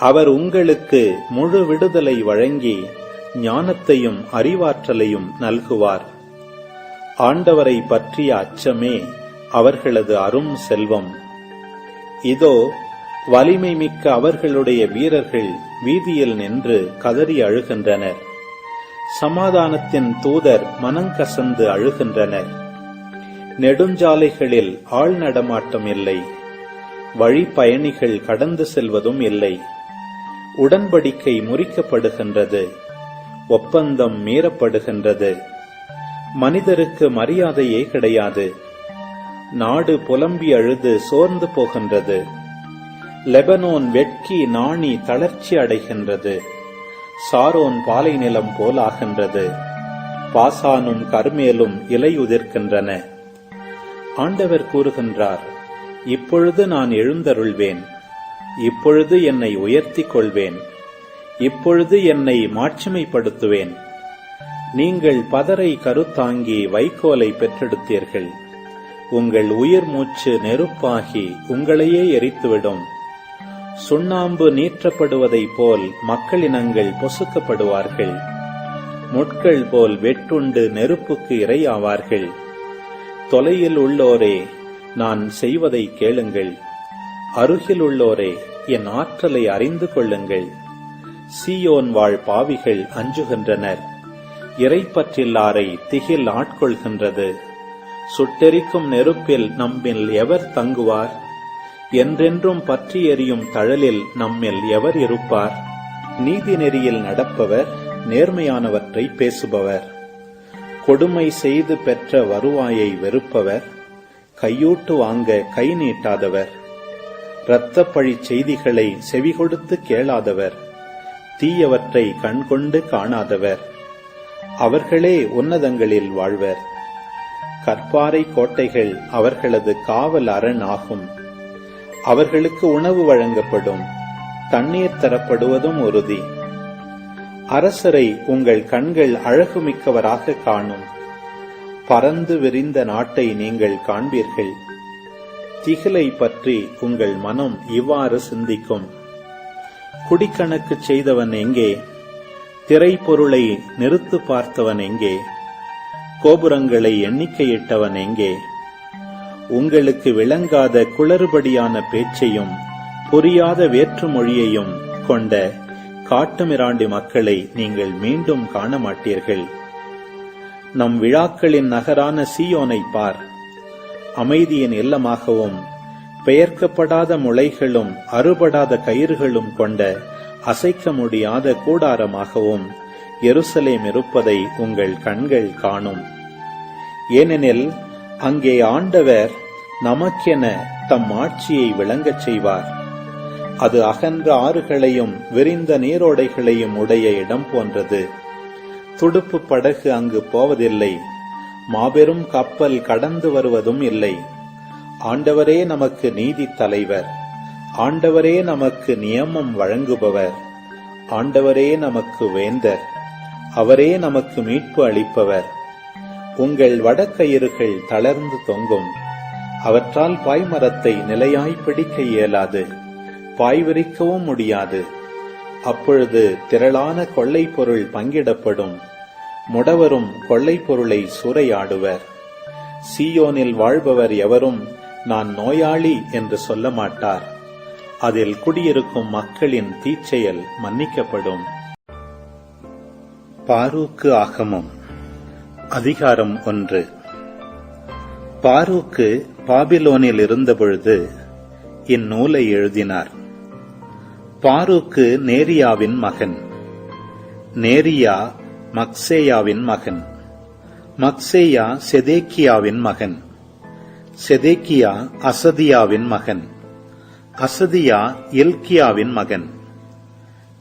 அவர் உங்களுக்கு முழு விடுதலை வழங்கி ஞானத்தையும் அறிவாற்றலையும் நல்குவார். ஆண்டவரை பற்றிய அச்சமே அவர்களது அரும் செல்வம். இதோ, வலிமை மிக்க அவர்களுடைய வீரர்கள் வீதியில் நின்று கதறி அழுகின்றனர். சமாதானத்தின் தூதர் மனங்கசந்து அழுகின்றனர். நெடுஞ்சாலைகளில் ஆள் நடமாட்டம் இல்லை. வழி பயணிகள் கடந்து செல்வதும் இல்லை. உடன்படிக்கை முறிக்கப்படுகின்றது. ஒப்பந்தம் மீறப்படுகின்றது. மனிதருக்கு மரியாதையே கிடையாது. நாடு புலம்பி அழுது சோர்ந்து போகின்றது. லெபனோன் வெட்கி நாணி தளர்ச்சி அடைகின்றது. சாரோன் பாலை நிலம் போலாகின்றது. பாசானும் கர்மேலும் இலையுதிர்க்கின்றன. ஆண்டவர் கூறுகின்றார், இப்பொழுது நான் எழுந்தருள்வேன். இப்பொழுது என்னை உயர்த்திக் கொள்வேன். இப்பொழுது என்னை மாட்சிமைப்படுத்துவேன். நீங்கள் பதரை கருத்தாங்கி வைக்கோலை பெற்றெடுத்தீர்கள். உங்கள் உயிர் மூச்சு நெருப்பாகி உங்களையே எரித்துவிடும். சுண்ணாம்பு நீற்றப்படுவதைப் போல் மக்களினங்கள் பொசுக்கப்படுவார்கள். முட்கள் போல் வெட்டுண்டு நெருப்புக்கு இரையாவார்கள். தொலையில் உள்ளோரே, நான் செய்வதை கேளுங்கள். அருகில் உள்ளோரே, என் ஆற்றலை அறிந்து கொள்ளுங்கள். சீயோன் வாழ் பாவிகள் அஞ்சுகின்றனர். இறைப்பற்றில்லாரை திகில் ஆட்கொள்கின்றது. சுட்டெரிக்கும் நெருப்பில் நம்மில் எவர் தங்குவார்? என்றென்றும் பற்றி எரியும் தழலில் நம்மில் எவர் இருப்பார்? நீதி நெறியில் நடப்பவர், நேர்மையானவற்றை பேசுபவர், கொடுமை செய்து பெற்ற வருவாயை வெறுப்பவர், கையூட்டு வாங்க கை நீட்டாதவர், இரத்தப்பழி செய்திகளை செவிகொடுத்து கேளாதவர், தீயவற்றை கண்கொண்டு காணாதவர், அவர்களே உன்னதங்களில் வாழ்வர். கற்பாறை கோட்டைகள் அவர்களது காவல் அரண் ஆகும். அவர்களுக்கு உணவு வழங்கப்படும், தண்ணீர் தரப்படுவதும் உறுதி. அரசரை உங்கள் கண்கள் அழகுமிக்கவராக காணும். பரந்து விரிந்த நாட்டை நீங்கள் காண்பீர்கள். திகிலை பற்றி உங்கள் மனம் இவ்வாறு சிந்திக்கும்: குடிக்கணக்கு செய்தவன் எங்கே? திரைப்பொருளை நிறுத்து பார்த்தவன் எங்கே? கோபுரங்களை எண்ணிக்கையிட்டவன் எங்கே? உங்களுக்கு விளங்காத குளறுபடியான பேச்சையும் புரியாத வேற்றுமொழியையும் கொண்ட காட்டுமிராண்டி மக்களை நீங்கள் மீண்டும் காண மாட்டீர்கள். நம் விழாக்களின் நகரான சீயோனை பார். அமைதியின் இல்லமாகவும் பெயர்க்கப்படாத முளைகளும் அறுபடாத கயிறுகளும் கொண்ட அசைக்க முடியாத கூடாரமாகவும் எருசலேம் இருப்பதை உங்கள் கண்கள் காணும். ஏனெனில் அங்கே ஆண்டவர் நமக்கென தம் ஆட்சியை விளங்கச் செய்வார். அது அகன்ற ஆறுகளையும் விரிந்த நீரோடைகளையும் உடைய இடம் போன்றது. துடுப்பு படகு அங்கு போவதில்லை, மாபெரும் கப்பல் கடந்து வருவதும் இல்லை. ஆண்டவரே நமக்கு நீதி தலைவர், ஆண்டவரே நமக்கு நியமம் வழங்குபவர், ஆண்டவரே நமக்கு வேந்தர், அவரே நமக்கு மீட்பு அளிப்பவர். உங்கள் வடக்கயிறுகள் தளர்ந்து தொங்கும், அவற்றால் பாய்மரத்தை நிலையாய் பிடிக்க இயலாது, பாய்விரிக்கவும் முடியாது. அப்பொழுது திரளான கொள்ளை பொருள் பங்கிடப்படும், முடவரும் கொள்ளை பொருளை சூறையாடுவர். சீயோனில் வாழ்பவர் எவரும் நான் நோயாளி என்று சொல்ல மாட்டார். அதில் குடியிருக்கும் மக்களின் தீச்செயல் மன்னிக்கப்படும். பாரூக்கு ஆகமம் அதிகாரம் 1. பாரூக்கு பாபிலோனில் இருந்தபொழுது இந்நூலை எழுதினார். பாரூக்கு நேரியாவின் மகன், நேரியா மக்சேயாவின் மகன், மக்சேயா செதேக்கியாவின் மகன், செதேக்கியா அசதியாவின் மகன், அசதியா இல்கியாவின் மகன்.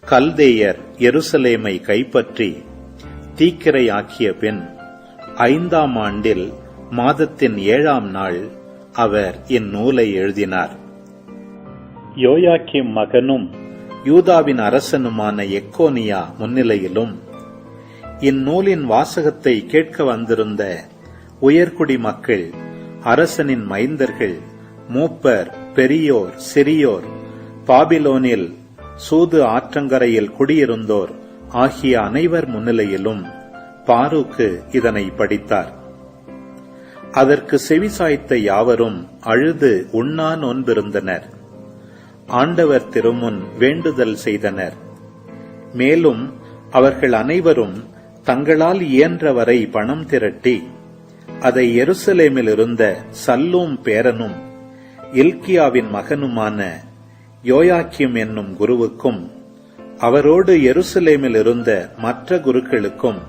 கல்தேயர் எருசலேமை கைப்பற்றி தீக்கிரையாக்கிய பின் 5ஆம் ஆண்டில் மாதத்தின் 7ஆம் நாள் அவர் இந்நூலை எழுதினார். யோயாக்கிம் மகனும் யூதாவின் அரசனுமான எக்கோனியா முன்னிலையிலும் இந்நூலின் வாசகத்தை கேட்க வந்திருந்த உயர்குடி மக்கள், அரசனின் மைந்தர்கள், மூப்பர், பெரியோர், சிறியோர், பாபிலோனில் சூது ஆற்றங்கரையில் குடியிருந்தோர் ஆகிய அனைவர் முன்னிலையிலும் பாரூக்கு இதனை படித்தார். அதற்கு செவிசாய்த்த யாவரும் அழுது உண்ணா நோன்பிருந்தனர். ஆண்டவர் திருமுன் வேண்டுதல் செய்தனர். மேலும் அவர்கள் அனைவரும் தங்களால் இயன்றவரை பணம் திரட்டி அதை எருசலேமில் இருந்த சல்லூம் பேரனும் இல்கியாவின் மகனுமான யோயாக்கிம் என்னும் குருவுக்கும் அவரோடு எருசலேமில் இருந்த மற்ற குருக்களுக்கும்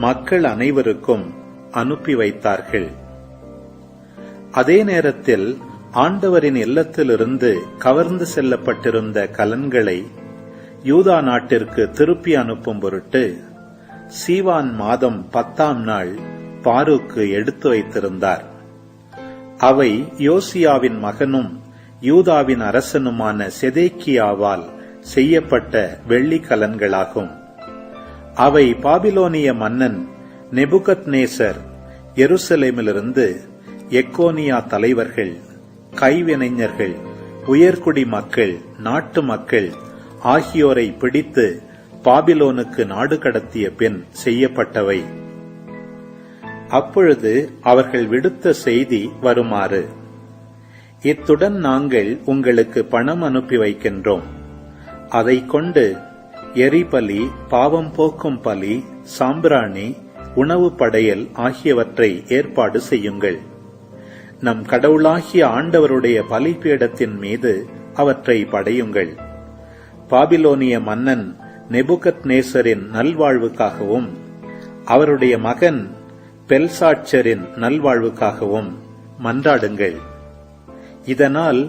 மக்கள் அனைவருக்கும் அனுப்பி வைத்தார்கள். அதே நேரத்தில் ஆண்டவரின் இல்லத்திலிருந்து கவர்ந்து செல்லப்பட்டிருந்த கலன்களை யூதா நாட்டிற்கு திருப்பி அனுப்பும் பொருட்டு சீவான் மாதம் 10ஆம் நாள் பாரூக்கு எடுத்து வைத்திருந்தார். அவை யோசியாவின் மகனும் யூதாவின் அரசனுமான செதேக்கியாவால் செய்யப்பட்ட வெள்ளி கலன்களாகும். அவை பாபிலோனிய மன்னன் நெபுகத்நேசர் எருசலேமிலிருந்து எக்கோனியா தலைவர்கள், கைவினைஞர்கள், உயர்குடி மக்கள், நாட்டு மக்கள் ஆகியோரை பிடித்து பாபிலோனுக்கு நாடு கடத்திய பின் செய்யப்பட்டவை. அப்பொழுது அவர்கள் விடுத்த செய்தி வருமாறு: இத்துடன் நாங்கள் உங்களுக்கு பணம் அனுப்பி வைக்கின்றோம். அதை கொண்டு எரிபலி, பாவம் போக்கும் பலி, சாம்பிராணி, உணவு படையல் ஆகியவற்றை ஏற்பாடு செய்யுங்கள். நம் கடவுளாகிய ஆண்டவருடைய பலிபீடத்தின் மீது அவற்றை படையுங்கள். பாபிலோனிய மன்னன் நெபுகத்நேசரின் நல்வாழ்வுக்காகவும் அவருடைய மகன் பெல்சாட்சரின் நல்வாழ்வுக்காகவும் மன்றாடுங்கள். இதனால்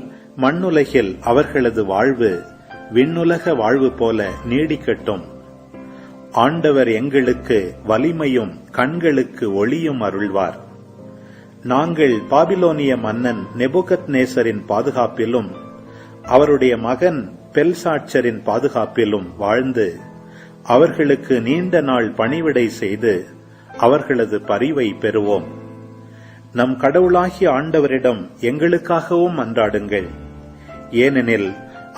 மண்ணுலகில் அவர்களது வாழ்வு விண்ணுலக வாழ்வு போல நீடிக்கட்டும். ஆண்டவர் எங்களுக்கு வலிமையும் கண்களுக்கு ஒளியும் அருள்வார். நாங்கள் பாபிலோனிய மன்னன் நெபுகத்நேசரின் பாதுகாப்பிலும் அவருடைய மகன் பெல்சாட்சரின் பாதுகாப்பிலும் வாழ்ந்து அவர்களுக்கு நீண்ட நாள் பணிவிடை செய்து அவர்களது பரிவை பெறுவோம். நம் கடவுளாகிய ஆண்டவரிடம் எங்களுக்காகவும் மன்றாடுங்கள். ஏனெனில்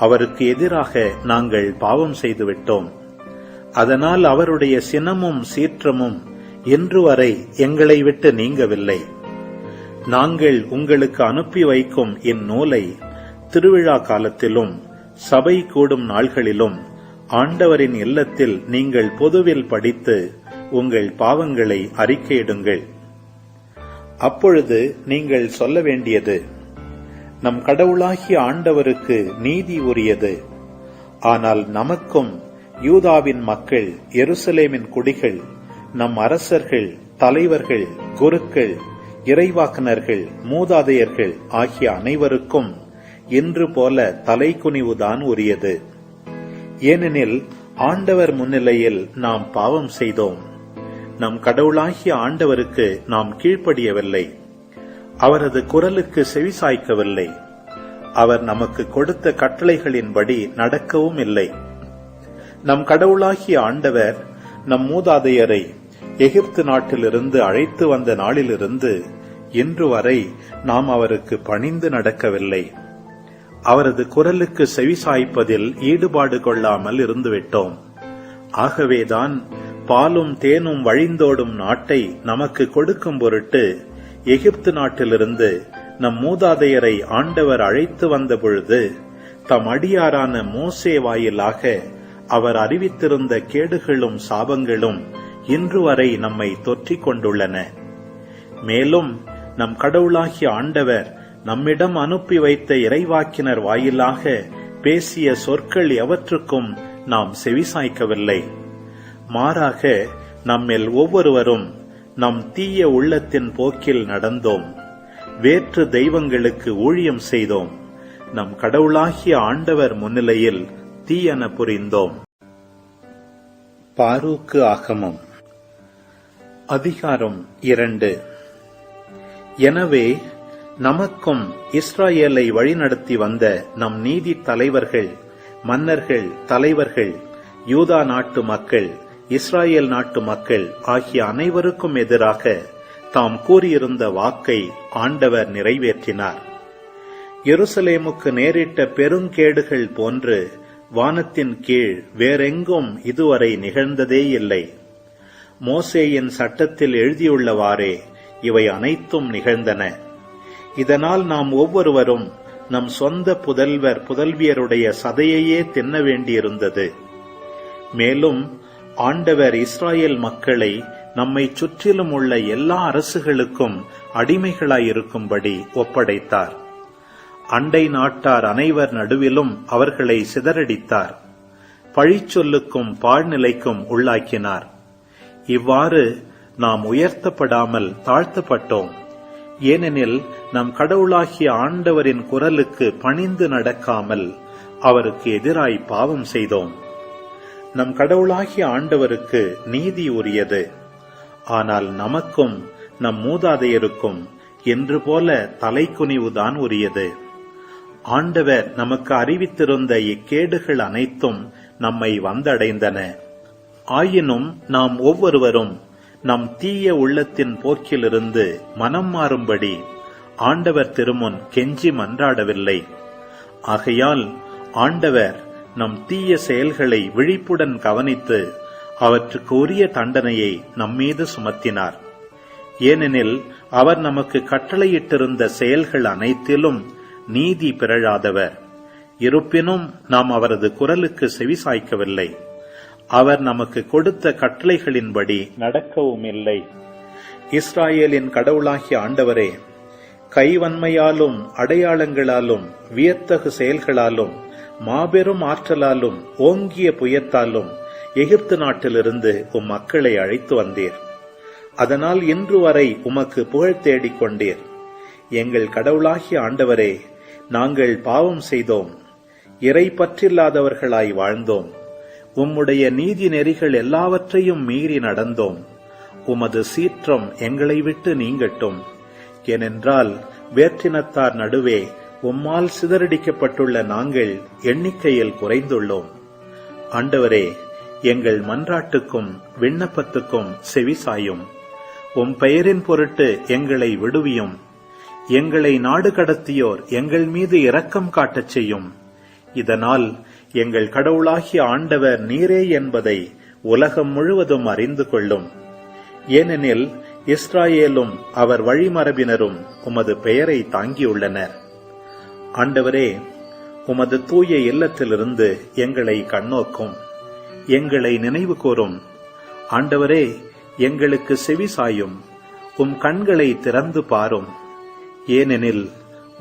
அவருக்கு எதிராக நாங்கள் பாவம் செய்துவிட்டோம். அதனால் அவருடைய சினமும் சீற்றமும் இன்று வரை எங்களை விட்டு நீங்கவில்லை. நாங்கள் உங்களுக்கு அனுப்பி வைக்கும் இந்நூலை திருவிழா காலத்திலும் சபை கூடும் நாள்களிலும் ஆண்டவரின் இல்லத்தில் நீங்கள் பொதுவில் படித்து உங்கள் பாவங்களை அறிக்கையிடுங்கள். அப்பொழுது நீங்கள் சொல்ல வேண்டியது: நம் கடவுளாகிய ஆண்டவருக்கு நீதி உரியது. ஆனால் நமக்கும் யூதாவின் மக்கள், எருசலேமின் குடிகள், நம் அரசர்கள், தலைவர்கள், குருக்கள், இறைவாக்கினர்கள், மூதாதையர்கள் ஆகிய அனைவருக்கும் இன்று போல தலைக்குனிவுதான் உரியது. ஏனெனில் ஆண்டவர் முன்னிலையில் நாம் பாவம் செய்தோம். நம் கடவுளாகிய ஆண்டவருக்கு நாம் கீழ்ப்படியவில்லை. அவரது குரலுக்கு செவிசாய்க்கவில்லை. அவர் நமக்கு கொடுத்த கட்டளைகளின்படி நடக்கவும் இல்லை. நம் கடவுளாகிய ஆண்டவர் நம் மூதாதையரை எகிப்து நாட்டிலிருந்து அழைத்து வந்த நாளிலிருந்து இன்று வரை நாம் அவருக்கு பணிந்து நடக்கவில்லை. அவரது குரலுக்கு செவிசாய்ப்பதில் ஈடுபாடு கொள்ளாமல் இருந்துவிட்டோம். ஆகவேதான் பாலும் தேனும் வழிந்தோடும் நாட்டை நமக்கு கொடுக்கும் பொருட்டு எகிப்து நாட்டிலிருந்து நம் மூதாதையரை ஆண்டவர் அழைத்து வந்த பொழுது தம் அடியாரான மோசே வாயிலாக அவர் அறிவித்திருந்த கேடுகளும் சாபங்களும் இன்று வரை நம்மை தொற்றிக் கொண்டுள்ளன. மேலும் நம் கடவுளாகிய ஆண்டவர் நம்மிடம் அனுப்பி வைத்த இறைவாக்கினர் வாயிலாக பேசிய சொற்கள் எவற்றுக்கும் நாம் செவிசாய்க்கவில்லை. மாறாக நம்மில் ஒவ்வொருவரும் நம் தீய உள்ளத்தின் போக்கில் நடந்தோம். வேற்று தெய்வங்களுக்கு ஊழியம் செய்தோம். நம் கடவுளாகிய ஆண்டவர் முன்னிலையில் தீயன புரிந்தோம். பாரூக்கு ஆகமம் அதிகாரம் 2. எனவே நமக்கும் இஸ்ராயேலை வழிநடத்தி வந்த நம் நீதி தலைவர்கள், மன்னர்கள், தலைவர்கள், யூதா நாட்டு மக்கள், இஸ்ராயேல் நாட்டு மக்கள் ஆகிய அனைவருக்கும் எதிராக தாம் கூறியிருந்த வாக்கை ஆண்டவர் நிறைவேற்றினார். எருசலேமுக்கு நேரிட்ட பெருங்கேடுகள் போன்று வானத்தின் கீழ் வேறெங்கும் இதுவரை நிகழ்ந்ததே இல்லை. மோசேயின் சட்டத்தில் எழுதியுள்ளவாறே இவை அனைத்தும் நிகழ்ந்தன. இதனால் நாம் ஒவ்வொருவரும் நம் சொந்த புதல்வர் புதல்வியருடைய சதையையே தின்ன வேண்டியிருந்தது. மேலும் ஆண்டவர் இஸ்ராயேல் மக்களை நம்மை சுற்றிலும் உள்ள எல்லா அரசுகளுக்கும் அடிமைகளாயிருக்கும்படி ஒப்படைத்தார். அண்டை நாட்டார் அனைவர் நடுவிலும் அவர்களை சிதறடித்தார். பழிச்சொல்லுக்கும் பாழ்நிலைக்கும் உள்ளாக்கினார். இவ்வாறு நாம் உயர்த்தப்படாமல் தாழ்த்தப்பட்டோம். ஏனெனில் நம் கடவுளாகிய ஆண்டவரின் குரலுக்கு பணிந்து நடக்காமல் அவருக்கு எதிராய் பாவம் செய்தோம். நம் கடவுளாகிய ஆண்டவருக்கு நீதி உரியது. ஆனால் நமக்கும் நம் மூதாதையருக்கும் என்று போல தலைக்குனிவுதான் உரியது. ஆண்டவர் நமக்கு அறிவித்திருந்த இக்கேடுகள் அனைத்தும் நம்மை வந்தடைந்தன. ஆயினும் நாம் ஒவ்வொருவரும் நம் தீய உள்ளத்தின் போக்கிலிருந்து மனம் மாறும்படி ஆண்டவர் திருமுன் கெஞ்சி மன்றாடவில்லை. ஆகையால் ஆண்டவர் நம் தீய செயல்களை விழிப்புடன் கவனித்து அவற்றுக்கு உரிய தண்டனையை நம்மீது சுமத்தினார். ஏனெனில் அவர் நமக்கு கட்டளையிட்டிருந்த செயல்கள் அனைத்திலும் நீதி பிறழாதவர். இருப்பினும் நாம் அவரது குரலுக்கு செவிசாய்க்கவில்லை. அவர் நமக்கு கொடுத்த கட்டளைகளின்படி நடக்கவும் இல்லை. இஸ்ராயேலின் கடவுளாகிய ஆண்டவரே, கைவன்மையாலும் அடையாளங்களாலும் வியத்தகு செயல்களாலும் மாபெரும் ஆற்றலாலும் ஓங்கிய புயத்தாலும் எகிப்து நாட்டிலிருந்து உம் மக்களை அழைத்து வந்தீர். அதனால் இன்று வரை உமக்கு புகழ் தேடிக் கொண்டீர். எங்கள் கடவுளாகிய ஆண்டவரே, நாங்கள் பாவம் செய்தோம், இறை பற்றில்லாதவர்களாய் வாழ்ந்தோம், உம்முடைய நீதி நெறிகள் எல்லாவற்றையும் மீறி நடந்தோம். உமது சீற்றம் எங்களை விட்டு நீங்கட்டும். ஏனென்றால் வேற்றினத்தார் நடுவே உம்மால் சிதறடிக்கப்பட்டுள்ள நாங்கள் எண்ணிக்கையில் குறைந்துள்ளோம். ஆண்டவரே, எங்கள் மன்றாட்டுக்கும் விண்ணப்பத்துக்கும் செவிசாயும். உம் பெயரின் பொருட்டு எங்களை விடுவியும். எங்களை நாடு கடத்தியோர் எங்கள் மீது இரக்கம் காட்டச் செய்யும். இதனால் எங்கள் கடவுளாகிய ஆண்டவர் நீரே என்பதை உலகம் முழுவதும் அறிந்து கொள்ளும். ஏனெனில் இஸ்ராயேலும் அவர் வழிமரபினரும் உமது பெயரை தாங்கியுள்ளனர். ஆண்டவரே, உமது தூய இல்லத்திலிருந்து எங்களை கண்ணோக்கும், எங்களை நினைவு கூரும். ஆண்டவரே, எங்களுக்கு செவிசாயும், உம் கண்களை திறந்து பாரும். ஏனெனில்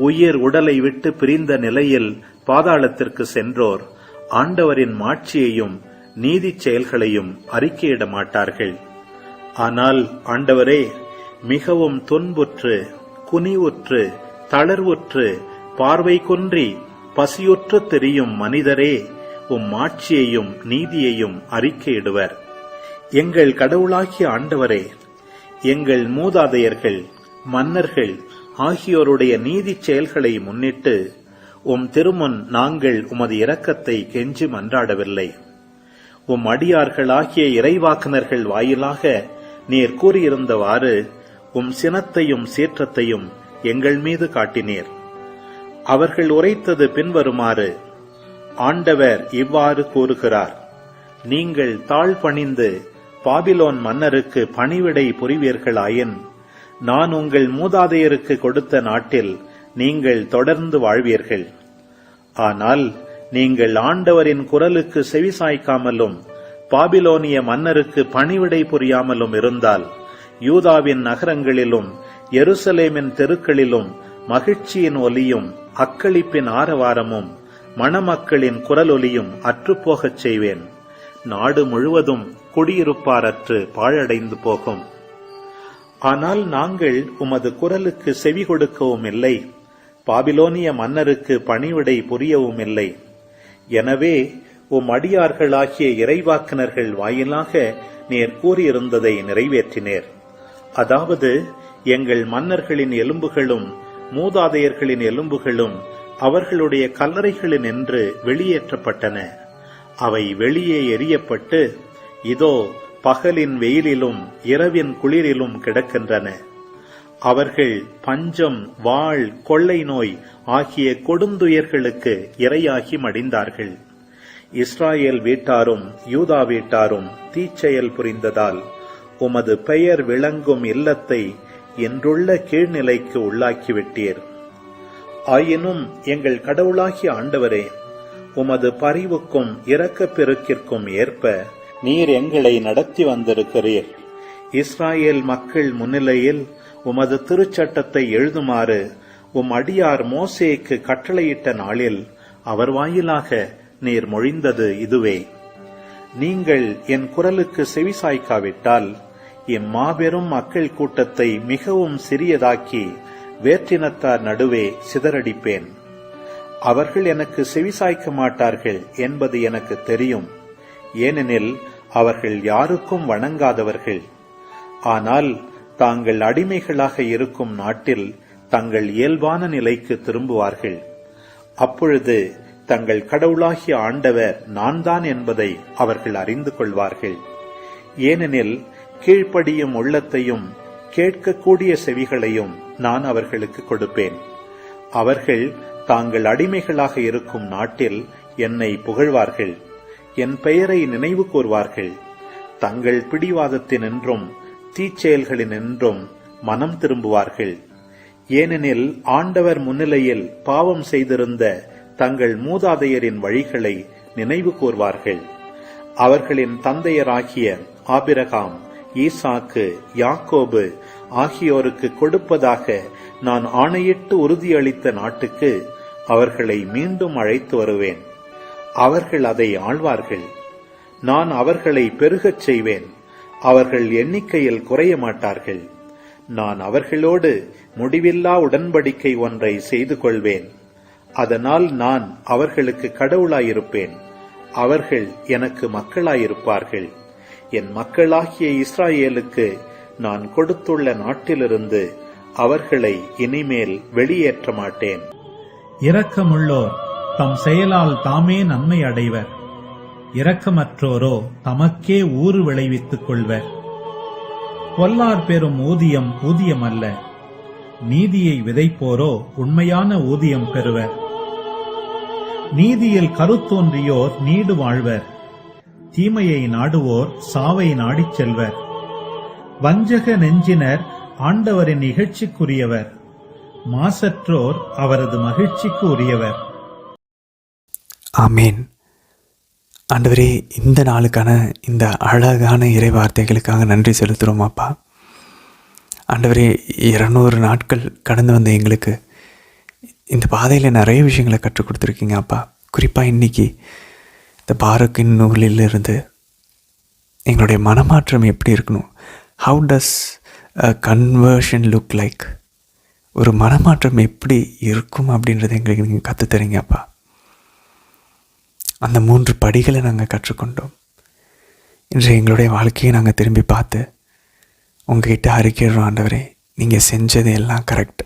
உயிர் உடலை விட்டு பிரிந்த நிலையில் பாதாளத்திற்கு சென்றோர் ஆண்டவரின் மாட்சியையும் நீதி செயல்களையும் அறிக்கையிட மாட்டார்கள். ஆனால் ஆண்டவரே, மிகவும் துன்புற்று, குனிவுற்று, தளர்வுற்று, பார்வை குன்றி, பசியுற்று தெரியும் மனிதரே உம் மாட்சியையும் நீதியையும் அறிக்கையிடுவர். எங்கள் கடவுளாகிய ஆண்டவரே, எங்கள் மூதாதையர்கள், மன்னர்கள் ஆகியோருடைய நீதி செயல்களை முன்னிட்டு உம் திருமுன் நாங்கள் உமது இரக்கத்தை கெஞ்சி மன்றாடவில்லை. உம் அடியார்களாகிய இறைவாக்குனர்கள் வாயிலாக நீர் கூறியிருந்தவாறு உம் சினத்தையும் சீற்றத்தையும் எங்கள் மீது காட்டினீர். அவர்கள் உரைத்தது பின்வருமாறு: ஆண்டவர் இவ்வாறு கூறுகிறார், நீங்கள் தாழ் பணிந்து பாபிலோன் மன்னருக்கு பணிவிடை புரிவீர்களாயின், நான் உங்கள் மூதாதையருக்கு கொடுத்த நாட்டில் நீங்கள் தொடர்ந்து வாழ்வீர்கள். ஆனால் நீங்கள் ஆண்டவரின் குரலுக்கு செவிசாய்க்காமலும் பாபிலோனிய மன்னருக்கு பணிவிடை புரியாமலும் இருந்தால், யூதாவின் நகரங்களிலும் எருசலேமின் தெருக்களிலும் மகிழ்ச்சியின் ஒலியும் அக்களிப்பின் ஆரவாரமும் மணமக்களின் குரலொலியும் அற்றுப்போகச் செய்வேன். நாடு முழுவதும் குடியிருப்பாரற்று பாழடைந்து போகும். ஆனால் நாங்கள் உமது குரலுக்கு செவி கொடுக்கவும் இல்லை, பாபிலோனிய மன்னருக்கு பணிவிடை புரியவும் இல்லை. எனவே உம் அடியார்களாகிய இறைவாக்குனர்கள் வாயிலாக நீர் கூறியிருந்ததை நிறைவேற்றினேர். அதாவது, எங்கள் மன்னர்களின் எலும்புகளும் மூதாதையர்களின் எலும்புகளும் அவர்களுடைய கல்லறைகளினின்று வெளியேற்றப்பட்டன. அவை வெளியே எறியப்பட்டு இதோ பகலின் வெயிலிலும் இரவின் குளிரிலும் கிடக்கின்றன. அவர்கள் பஞ்சம், வாள், கொள்ளை நோய் ஆகிய கொடுந்துயர்களுக்கு இரையாகி மடிந்தார்கள். இஸ்ராயேல் வீட்டாரும் யூதா வீட்டாரும் தீச்செயல் புரிந்ததால் உமது பெயர் விளங்கும் இல்லத்தை என்றுள்ள கீழ்நிலைக்கு உள்ளாக்கிவிட்டீர். ஆயினும் எங்கள் கடவுளாகிய ஆண்டவரே, உமது பரிவுக்கும் இரக்கப் பெருக்கிற்கும் ஏற்ப நீர் எங்களை நடத்தி வந்திருக்கிறீர். இஸ்ராயேல் மக்கள் முன்னிலையில் உமது திருச்சட்டத்தை எழுதுமாறு உம் அடியார் மோசேக்கு கட்டளையிட்ட நாளில் அவர் வாயிலாக நீர் மொழிந்தது இதுவே: நீங்கள் என் குரலுக்கு செவிசாய்க்காவிட்டால் இம்மாபெரும் மக்கள் கூட்டத்தை மிகவும் சிறியதாக்கி வேற்றினத்தார் நடுவே சிதறடிப்பேன். அவர்கள் எனக்கு செவிசாய்க்க மாட்டார்கள் என்பது எனக்கு தெரியும். ஏனெனில் அவர்கள் யாருக்கும் வணங்காதவர்கள். ஆனால் தாங்கள் அடிமைகளாக இருக்கும் நாட்டில் தங்கள் இயல்பான நிலைக்கு திரும்புவார்கள். அப்பொழுது தங்கள் கடவுளாகிய ஆண்டவர் நான் தான் என்பதை அவர்கள் அறிந்து கொள்வார்கள். ஏனெனில் கீழ்ப்படியும் உள்ளத்தையும் கேட்கக்கூடிய செவிகளையும் நான் அவர்களுக்கு கொடுப்பேன். அவர்கள் தாங்கள் அடிமைகளாக இருக்கும் நாட்டில் என்னை புகழ்வார்கள், என் பெயரை நினைவு கூர்வார்கள். தங்கள் பிடிவாதத்தினின்றும் தீச்செயல்களினின்றும் மனம் திரும்புவார்கள். ஏனெனில் ஆண்டவர் முன்னிலையில் பாவம் செய்திருந்த தங்கள் மூதாதையரின் வழிகளை நினைவு கூர்வார்கள். அவர்களின் தந்தையராகிய ஆபிரகாம், ஈசாக்கு, யாக்கோபு ஆகியோருக்கு கொடுப்பதாக நான் ஆணையிட்டு உறுதியளித்த நாட்டுக்கு அவர்களை மீண்டும் அழைத்து வருவேன். அவர்கள் அதை ஆள்வார்கள். நான் அவர்களை பெருகச் செய்வேன். அவர்கள் எண்ணிக்கையில் குறைய மாட்டார்கள். நான் அவர்களோடு முடிவில்லா உடன்படிக்கை ஒன்றை செய்து கொள்வேன். அதனால் நான் அவர்களுக்கு கடவுளாயிருப்பேன். அவர்கள் எனக்கு மக்களாயிருப்பார்கள். என் மக்களாகிய இஸ்ராயேலுக்கு நான் கொடுத்துள்ள நாட்டிலிருந்து அவர்களை இனிமேல் வெளியேற்ற மாட்டேன். இரக்கமுள்ளோர் தம் செயலால் தாமே நன்மை அடைவர். இரக்கமற்றோரோ தமக்கே ஊறு விளைவித்துக் கொள்வர். பொல்லார் பெறும் ஊதியம் ஊதியம் அல்ல, நீதியை விதைப்போரோ உண்மையான ஊதியம் பெறுவர். நீதியில் கருத்தோன்றியோர் நீடு வாழ்வர். தீமையை நாடுவோர் சாவை நாடிச் செல்வர். வஞ்சக நெஞ்சினர் ஆண்டவரின் இகழ்ச்சிக்குரியவர். மாசற்றோர் அவரது மகிழ்ச்சிக்கு உரியவர். ஆமேன். ஆண்டவரே, இந்த நாளுக்கான இந்த அழகான இறை வார்த்தைகளுக்காக நன்றி செலுத்துகிறோம் அப்பா. ஆண்டவரே, 200 நாட்கள் கடந்து வந்த எங்களுக்கு இந்த பாதையில் நிறைய விஷயங்களை கற்றுக் கொடுத்துருக்கீங்க அப்பா. குறிப்பாக இன்றைக்கி இந்த பாரக்கின் நூலிலிருந்து எங்களுடைய மனமாற்றம் எப்படி இருக்கணும், how does a conversion look like, ஒரு மனமாற்றம் எப்படி இருக்கும் அப்படின்றத எங்களுக்கு நீங்கள் கற்றுத்தரீங்க அப்பா. அந்த 3 படிகளை நாங்கள் கற்றுக்கொண்டோம். இன்று எங்களுடைய வாழ்க்கையை நாங்கள் திரும்பி பார்த்து உங்ககிட்ட அறிக்கையிடுறோம். ஆண்டவரே, நீங்கள் செஞ்சது எல்லாம் கரெக்ட்,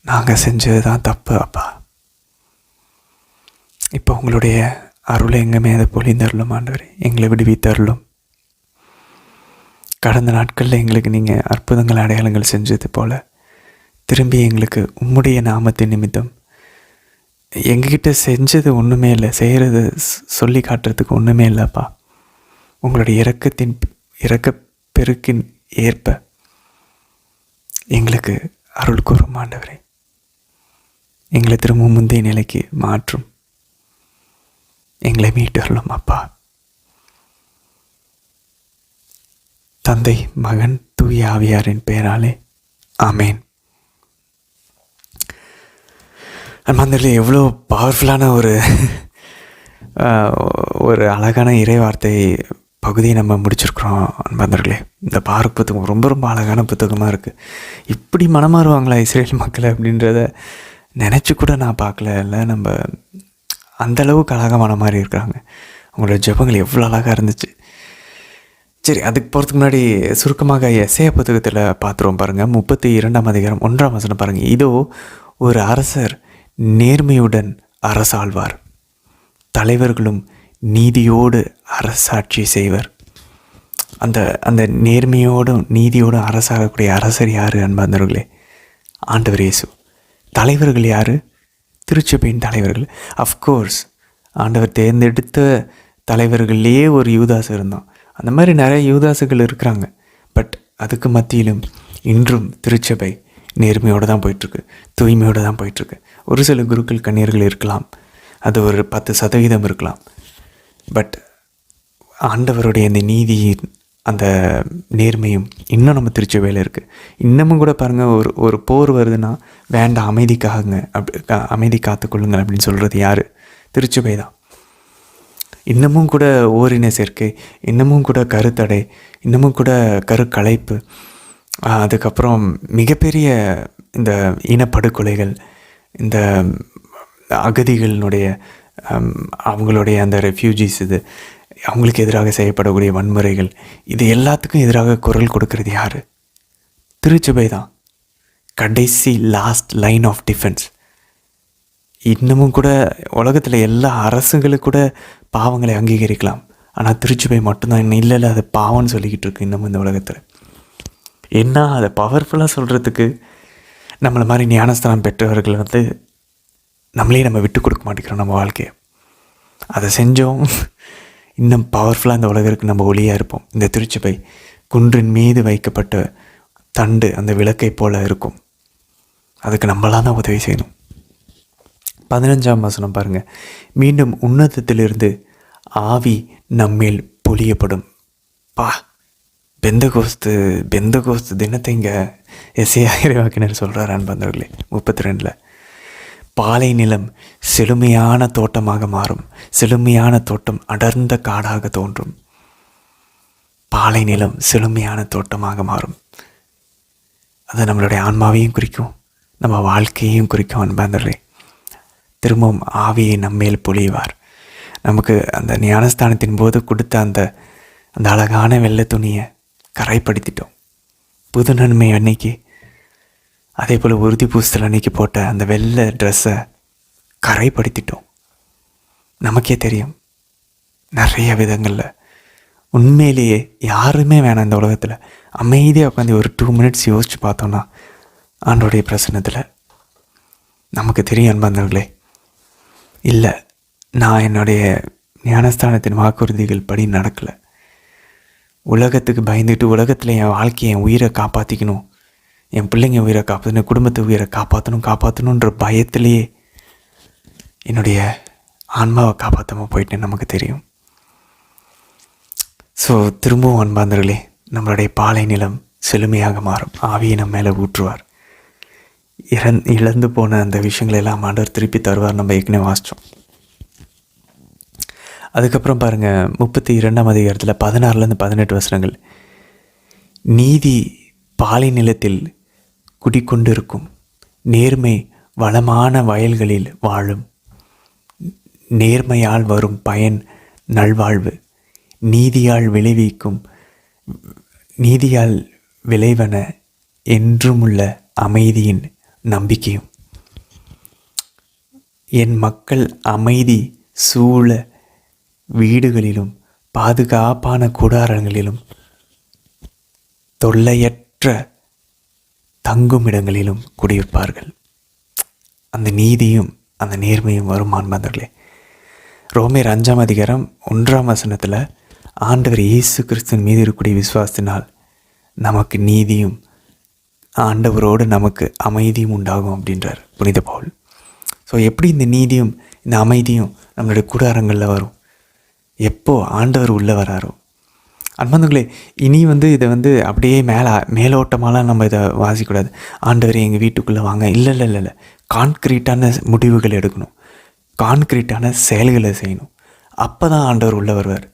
நாங்கள் செஞ்சது தான் தப்பு அப்பா. இப்போ உங்களுடைய அருளை எங்கேயுமே அதை பொழிந்தருளும் ஆண்டவரே, எங்களை விடுவித்தருளும். கடந்த நாட்களில் எங்களுக்கு நீங்கள் அற்புதங்கள் அடையாளங்கள் செஞ்சது போல் திரும்பி எங்களுக்கு உம்முடைய நாமத்தின் நிமித்தம் எங்ககிட்ட செஞ்சது ஒன்றுமே இல்லை, செய்கிறது சொல்லி காட்டுறதுக்கு ஒன்றுமே இல்லைப்பா. உங்களுடைய இரக்க பெருக்கின் ஏற்ப எங்களுக்கு அருள் கூறும் ஆண்டவரே. எங்களை திரும்ப முந்தைய நிலைக்கு மாற்றும், எங்களை மீட்டு அருளும் அப்பா. தந்தை, மகன், தூய ஆவியாரின் பெயராலே ஆமேன். அன்பார்ந்தவர்களே, எவ்வளோ பவர்ஃபுல்லான ஒரு அழகான இறை வார்த்தை பகுதியை நம்ம முடிச்சிருக்கிறோம். அன்பார்ந்தவர்களே, இந்த பாரக் புத்தகம் ரொம்ப ரொம்ப அழகான புத்தகமாக இருக்குது. இப்படி மனமாறுவாங்களா இஸ்ரேல் மக்கள் அப்படின்றத நினச்சி கூட நான் பார்க்கல. இல்லை, நம்ம அந்தளவுக்கு அழகாக மனமாறி இருக்கிறாங்க. அவங்களோட ஜெபங்கள் எவ்வளோ அழகாக இருந்துச்சு. சரி, அதுக்கு போகிறதுக்கு முன்னாடி சுருக்கமாக எசேயா புத்தகத்தில் பார்த்துருவோம் பாருங்கள். 32ஆம் அதிகாரம் 1ஆம் வசனம் பாருங்கள். இதோ ஒரு அரசர் நேர்மையுடன் அரசாழ்வார், தலைவர்களும் நீதியோடு அரசாட்சி செய்வர். அந்த நேர்மையோடும் நீதியோடும் அரசாகக்கூடிய அரசர் யார் அன்பார்ந்தவர்களே? ஆண்டவர் இயேசு. தலைவர்கள் யார்? திருச்சபையின் தலைவர்கள். அஃப்கோர்ஸ் ஆண்டவர் தேர்ந்தெடுத்த தலைவர்கள்லேயே ஒரு யூதாஸ் இருந்தான். அந்த மாதிரி நிறைய யூதாசுகள் இருக்கிறாங்க. பட் அதுக்கு மத்தியிலும் இன்றும் திருச்சபை நேர்மையோடு தான் போயிட்டுருக்கு, தூய்மையோடு தான் போயிட்டுருக்கு. ஒரு சில குருக்கள் கன்னியர்கள் இருக்கலாம், அது ஒரு 10% இருக்கலாம். பட் ஆண்டவருடைய அந்த நீதியின் அந்த நேர்மையும் இன்னும் நம்ம திருச்சபையில் இருக்குது. இன்னமும் கூட பாருங்கள், ஒரு போர் வருதுன்னா வேண்டாம், அமைதிக்காகுங்க, அமைதி காத்துக்கொள்ளுங்கள் அப்படின்னு சொல்கிறது யார்? திருச்சபை தான். இன்னமும் கூட ஓரின சேர்க்கை, இன்னமும் கூட கருத்தடை, இன்னமும் கூட கருக்கலைப்பு, அதுக்கப்புறம் மிகப்பெரிய இந்த இனப்படுகொலைகள், இந்த அகதிகளினுடைய அவங்களுடைய அந்த ரெஃப்யூஜிஸ், இது அவங்களுக்கு எதிராக செய்யப்படக்கூடிய வன்முறைகள், இது எல்லாத்துக்கும் எதிராக குரல் கொடுக்கறது யார்? திருச்சபை தான். கடைசி லாஸ்ட் லைன் ஆஃப் டிஃபென்ஸ். இன்னமும் கூட உலகத்தில் எல்லா அரசுகளும் கூட பாவங்களை அங்கீகரிக்கலாம், ஆனால் திருச்சபை மட்டும்தான் இன்னும் இல்லை அது பாவம்னு சொல்லிக்கிட்டு இருக்கு இன்னமும் இந்த உலகத்தில். என்ன அதை பவர்ஃபுல்லாக சொல்கிறதுக்கு நம்மளை மாதிரி ஞானஸ்தானம் பெற்றவர்கள் வந்து நம்ம விட்டு கொடுக்க மாட்டேங்கிறோம் நம்ம வாழ்க்கையை. அதை செஞ்சோம் இன்னும் பவர்ஃபுல்லாக இந்த உலகிற்கு நம்ம ஒளியாக இருப்போம். இந்த திருச்சபை குன்றின் மீது வைக்கப்பட்ட தண்டு அந்த விளக்கை போல இருக்கும். அதுக்கு நம்மளாம் தான் உதவி செய்யணும். 15ஆம் வசனம் பாருங்கள். மீண்டும் உன்னதத்திலிருந்து ஆவி நம்மேல் பொழியப்படும். பெந்தகோஸ்து தினத்தை இங்கே எஸ்ஐயா இறைவாக்கினர் சொல்கிறார் அன்பர்களே. 32 பாலை நிலம் செழுமையான தோட்டமாக மாறும். செழுமையான தோட்டம் அடர்ந்த காடாக தோன்றும். பாலை நிலம் செழுமையான தோட்டமாக மாறும். அது நம்மளுடைய ஆன்மாவையும் குறிக்கும், நம்ம வாழ்க்கையையும் குறிக்கும் அன்பர்களே. திரும்பவும் ஆவியை நம்மேல் பொழிவார். நமக்கு அந்த ஞானஸ்தானத்தின் போது கொடுத்த அந்த அழகான வெள்ளை துணியை கரைப்படுத்திட்டோம். புது நன்மை அன்னைக்கு, அதே போல் உறுதி பூசல் அன்னைக்கு போட்ட அந்த வெள்ளை ட்ரெஸ்ஸை கரைப்படுத்திட்டோம். நமக்கே தெரியும் நிறைய விதங்களில். உண்மையிலேயே யாருமே வேணாம் இந்த உலகத்தில். அமைதியாக உட்காந்து ஒரு 2 மினிட்ஸ் யோசித்து பார்த்தோன்னா ஆண்டோடைய பிரசன்னத்தில் நமக்கு தெரியும் அன்பர்களே, இல்லை நான் என்னுடைய ஞானஸ்தானத்தின் வாக்குறுதிகள் படி நடக்கலை, உலகத்துக்கு பயந்துட்டு உலகத்தில் என் வாழ்க்கையை என் உயிரை காப்பாற்றிக்கணும், என் பிள்ளைங்க உயிரை காப்பாற்றணும், குடும்பத்தை உயிரை காப்பாற்றணுன்ற பயத்திலேயே என்னுடைய ஆன்மாவை காப்பாற்றாமல் போயிட்டேன்னு நமக்கு தெரியும். ஸோ திரும்பவும் அன்பாந்தர்களே, நம்மளுடைய பாலை நிலம் செழுமையாக மாறும். ஆவியை நம்ம மேலே ஊற்றுவார். இழந்து போன அந்த விஷயங்களெல்லாம் ஆண்டவர் திருப்பி தருவார். நம்ம ஏற்கனவே வாசித்தோம். அதுக்கப்புறம் பாருங்கள் 32ஆம் அதிகாரத்தில் 16 18 வசனங்கள். நீதி பாலை நிலத்தில் குடிக்கொண்டிருக்கும், நேர்மை வளமான வயல்களில் வாழும். நேர்மையால் வரும் பயன் நல்வாழ்வு, நீதியால் விளைவன என்றுமுள்ள அமைதியின் நம்பிக்கையும். என் மக்கள் அமைதி சூழ வீடுகளிலும் பாதுகாப்பான கூடாரங்களிலும் தொல்லையற்ற தங்குமிடங்களிலும் குடியிருப்பார்கள். அந்த நீதியும் அந்த நேர்மையும் வரும் அன்பர்களே. ரோமேர் 5ஆம் அதிகாரம் 1ஆம் வசனத்தில் ஆண்டவர் இயேசு கிறிஸ்துவின் மீது இருக்கக்கூடிய விசுவாசத்தினால் நமக்கு நீதியும் ஆண்டவரோடு நமக்கு அமைதியும் உண்டாகும் அப்படின்றார் புனித பவுல். ஸோ எப்படி இந்த நீதியும் இந்த அமைதியும் நம்மளுடைய கூடாரங்களில் வரும்? எப்போ ஆண்டவர் உள்ளே வராரோ. அன்பர்களே, இனி இதை அப்படியே மேலோட்டமாலாம் நம்ம இதை வாசிக்கூடாது. ஆண்டவர் எங்கள் வீட்டுக்குள்ளே வாங்க, இல்லை, கான்க்ரீட்டான முடிவுகள் எடுக்கணும், கான்க்ரீட்டான செயல்களை செய்யணும். அப்போ தான் ஆண்டவர் உள்ளே வருவார்.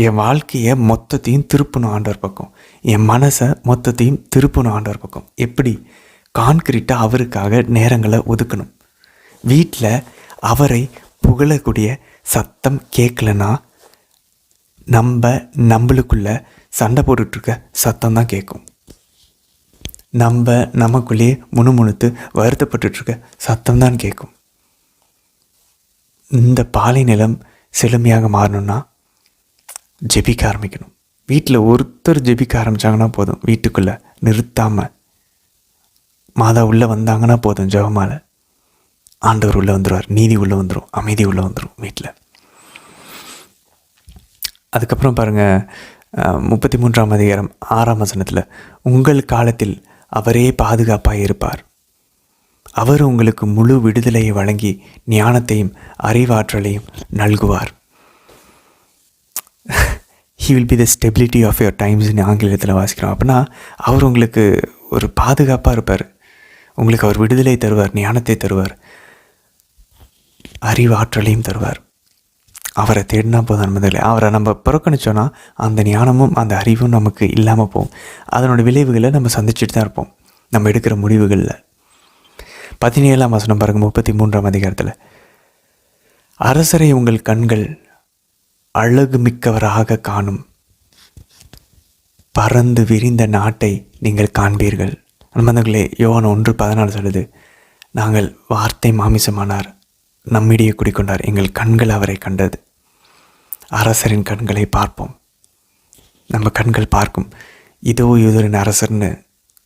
என் வாழ்க்கையை மொத்தத்தையும் திருப்பணும் ஆண்டவர் பக்கம், என் மனசை மொத்தத்தையும் திருப்பணும் ஆண்டவர் பக்கம். எப்படி? கான்க்ரீட்டாக அவருக்காக நேரங்களை ஒதுக்கணும். வீட்டில் அவரை புகழக்கூடிய சத்தம் கேட்கலன்னா நம்மளுக்குள்ள சண்டை போட்டுட்ருக்க சத்தம் தான் கேட்கும். நமக்குள்ளேயே முணுமுணுத்து வருத்தப்பட்டுருக்க சத்தம் தான் கேட்கும். இந்த பாலை நிலம் செழுமையாக மாறணும்னா ஜெபிக்க ஆரம்பிக்கணும். வீட்டில் ஒருத்தர் ஜெபிக்க ஆரம்பித்தாங்கன்னா போதும், வீட்டுக்குள்ளே நிறுத்தாமல் மாதா உள்ளே வந்தாங்கன்னா போதும், ஜெபமாலை ஆண்டவர் உள்ளே வந்துடுவார், நீதி உள்ளே வந்துடும், அமைதி உள்ளே வந்துடும் வீட்டில். அதுக்கப்புறம் பாருங்கள் 33ஆம் அதிகாரம் 6ஆம் வசனத்தில், உங்கள் காலத்தில் அவரே பாதுகாப்பாக இருப்பார். அவர் உங்களுக்கு முழு விடுதலையை வழங்கி ஞானத்தையும் அறிவாற்றலையும் நல்குவார். He will be the stability of your times in ஆங்கிலத்தில் வாசிக்கிறோம். அப்படின்னா அவர் உங்களுக்கு ஒரு பாதுகாப்பாக இருப்பார். உங்களுக்கு அவர் விடுதலை தருவார், ஞானத்தை தருவார், அறிவாற்றலையும் தருவார். அவரை தேடினா போதும் என்பதில்லை. அவரை நம்ம புறக்கணிச்சோன்னா அந்த ஞானமும் அந்த அறிவும் நமக்கு இல்லாமல் போகும். அதனோட விளைவுகளை நம்ம சந்திச்சுட்டு தான் இருப்போம் நம்ம எடுக்கிற முடிவுகளில். 17ஆம் வசனம் பாருங்கள் 33ஆம் அதிகாரத்தில், அரசரை உங்கள் கண்கள் அழகு மிக்கவராக காணும், பறந்து விரிந்த நாட்டை நீங்கள் காண்பீர்கள். அன்பர்களே, யோவான் 1:14 சொல்லுது, நாங்கள் வார்த்தை மாமிசமானார், நம்மிடையே குடிக்கொண்டார், எங்கள் கண்கள் அவரை கண்டது. அரசரின் கண்களை பார்ப்போம். நம்ம கண்கள் பார்க்கும், இதோ யூதரின் அரசர்னு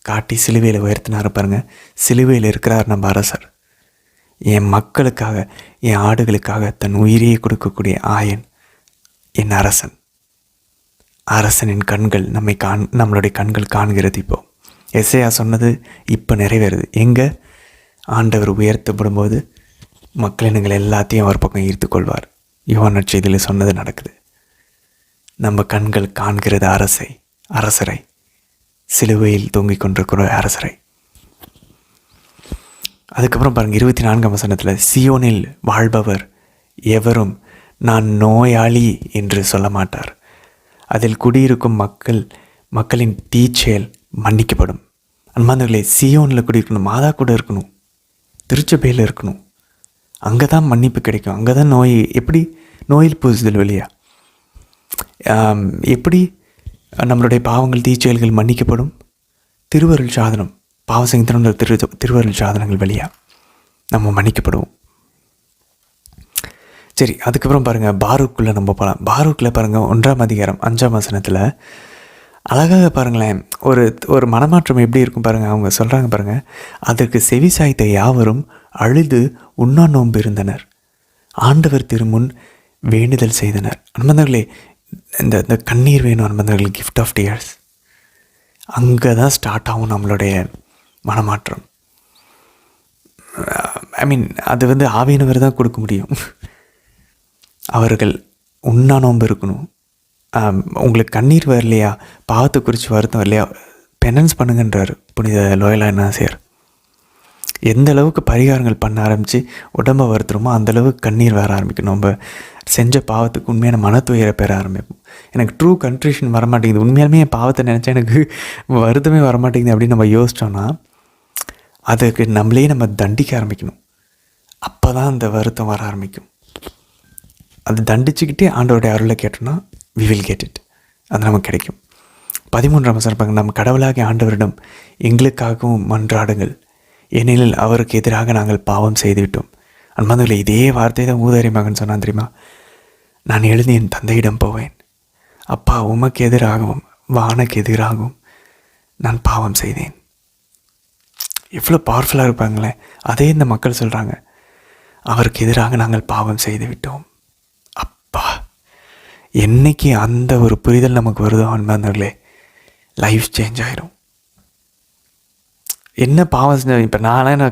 காட்டி சிலுவையில் உயர்த்தினார் பாருங்க. சிலுவையில் இருக்கிறார் நம்ம அரசர். என் மக்களுக்காக, என் ஆடுகளுக்காக தன் உயிரையே கொடுக்கக்கூடிய ஆயன் என் அரசன். அரசனின் கண்கள் நம்மளுடைய கண்கள் காண்கிறது. இப்போது எசையா சொன்னது இப்போ நிறைவேறுது. எங்கே? ஆண்டவர் உயர்த்தப்படும் போது மக்களினங்கள் எல்லாத்தையும் அவர் பக்கம் ஈர்த்து கொள்வார். யோவான் நற்செய்தியில் சொன்னது நடக்குது. நம்ம கண்கள் காண்கிறது அரசரை, சிலுவையில் தொங்கிக் கொண்டிருக்கிற அரசரை. அதுக்கப்புறம் பாருங்கள் 24ஆம் வசனத்தில், சியோனில் வாழ்பவர் எவரும் நான் நோயாளி என்று சொல்ல மாட்டார். அதில் குடியிருக்கும் மக்களின் தீச்செயல் மன்னிக்கப்படும். அன்பானவர்களே, சியோனில் குடியிருக்கணும், மாதா கூட இருக்கணும், திருச்சபையில் இருக்கணும். அங்கே தான் மன்னிப்பு கிடைக்கும். அங்கே தான் எப்படி நோயில் பூசுதல் வழியா எப்படி நம்மளுடைய பாவங்கள் தீச்செயல்கள் மன்னிக்கப்படும்? திருவருள் சாதனம், பாவசங்கத்தின திருவருள் சாதனங்கள் வழியா நம்ம மன்னிக்கப்படுவோம். சரி, அதுக்கப்புறம் பாருங்கள், பாரூக்குள்ளே நம்ம போகலாம். பாரூக்கில் பாருங்கள் 1ஆம் அதிகாரம் 5ஆம் வசனத்தில் அழகாக பாருங்களேன், ஒரு மனமாற்றம் எப்படி இருக்கும் பாருங்கள். அவங்க சொல்கிறாங்க பாருங்கள், அதற்கு செவி சாய்த்த யாவரும் அழுது உண்ணா நோன்பு இருந்தனர், ஆண்டவர் திருமுன் வேண்டுதல் செய்தனர். அன்பந்தர்களே, இந்த கண்ணீர் வேணும் அன்பந்தர்கள், கிஃப்ட் ஆஃப் டியர்ஸ். அங்கே தான் ஸ்டார்ட் ஆகும் நம்மளுடைய மனமாற்றம். அது ஆவியானவர் தான் கொடுக்க முடியும். அவர்கள் உண்ணா நோன்பு இருக்கணும். உங்களுக்கு கண்ணீர் வரலையா, பாவத்தை குறித்து வருத்தம் இல்லையா, பெனன்ஸ் பண்ணுங்கன்றார் புனித லோயலா இன்னாசியார். எந்த அளவுக்கு பரிகாரங்கள் பண்ண ஆரம்பித்து உடம்பை வருத்துறோமோ அந்தளவுக்கு கண்ணீர் வர ஆரம்பிக்கணும். நம்ம செஞ்ச பாவத்துக்கு உண்மையான மனத்துயரை பெற ஆரம்பிப்போம். எனக்கு ட்ரூ கன்ட்ரிஷன் வரமாட்டேங்குது, உண்மையாலுமே என் பாவத்தை நினச்சா எனக்கு வருத்தமே வரமாட்டேங்குது அப்படின்னு நம்ம யோசித்தோன்னா அதுக்கு நம்மளே நம்ம தண்டிக்க ஆரம்பிக்கணும். அப்போ தான் அந்த வருத்தம் வர ஆரம்பிக்கும். அது தண்டிச்சுக்கிட்டே ஆண்டவருடைய அருளை கேட்டோன்னா we will get it, அது நமக்கு கிடைக்கும். 13ஆம் வசனம், நம் கடவுளாகிய ஆண்டவரிடம் எங்களுக்காகவும் மன்றாடுங்கள், ஏனெனில் அவருக்கு எதிராக நாங்கள் பாவம் செய்துவிட்டோம். அன்பானவர்களே, இதே வார்த்தை தான் ஊதாரி மகன் சொன்னான் தெரியுமா? நான் எழுதி என் தந்தையிடம் போவேன், அப்பா உமக்கு எதிராகவும் வானக்கு எதிராகவும் நான் பாவம் செய்தேன். எவ்வளோ பவர்ஃபுல்லாக இருப்பாங்களேன். அதே இந்த மக்கள் சொல்கிறாங்க, அவருக்கு எதிராக நாங்கள் பாவம் செய்து விட்டோம். அப்பா, என்னைக்கு அந்த ஒரு புரிதல் நமக்கு வருதோ அன்பானவர்களே, லைஃப் சேஞ்ச் ஆகிடும். என்ன பாவம் செஞ்சோம்? இப்போ நான்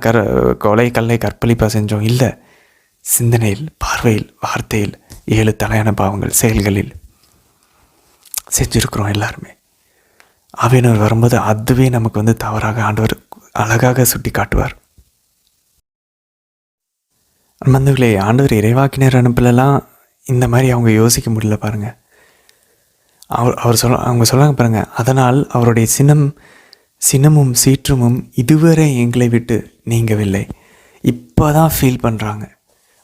கொலை கல்லை கற்பழிப்பாக செஞ்சோம் இல்லை, சிந்தனையில், பார்வையில், வார்த்தையில் 7 தலையான பாவங்கள் செயல்களில் செஞ்சுருக்கிறோம் எல்லாருமே. ஆவியானவர் வரும்போது அதுவே நமக்கு தவறாக ஆண்டவர் அழகாக சுட்டி காட்டுவார். அன்பர்களே, ஆண்டவர் இறைவாக்கினர் அனுப்பலாம் இந்த மாதிரி அவங்க யோசிக்க முடியல பாருங்கள். அவங்க சொல்கிறாங்க பாருங்கள், அதனால் அவருடைய சினமும் சீற்றமும் இதுவரை எங்களை விட்டு நீங்கவில்லை. இப்போ தான் ஃபீல் பண்ணுறாங்க.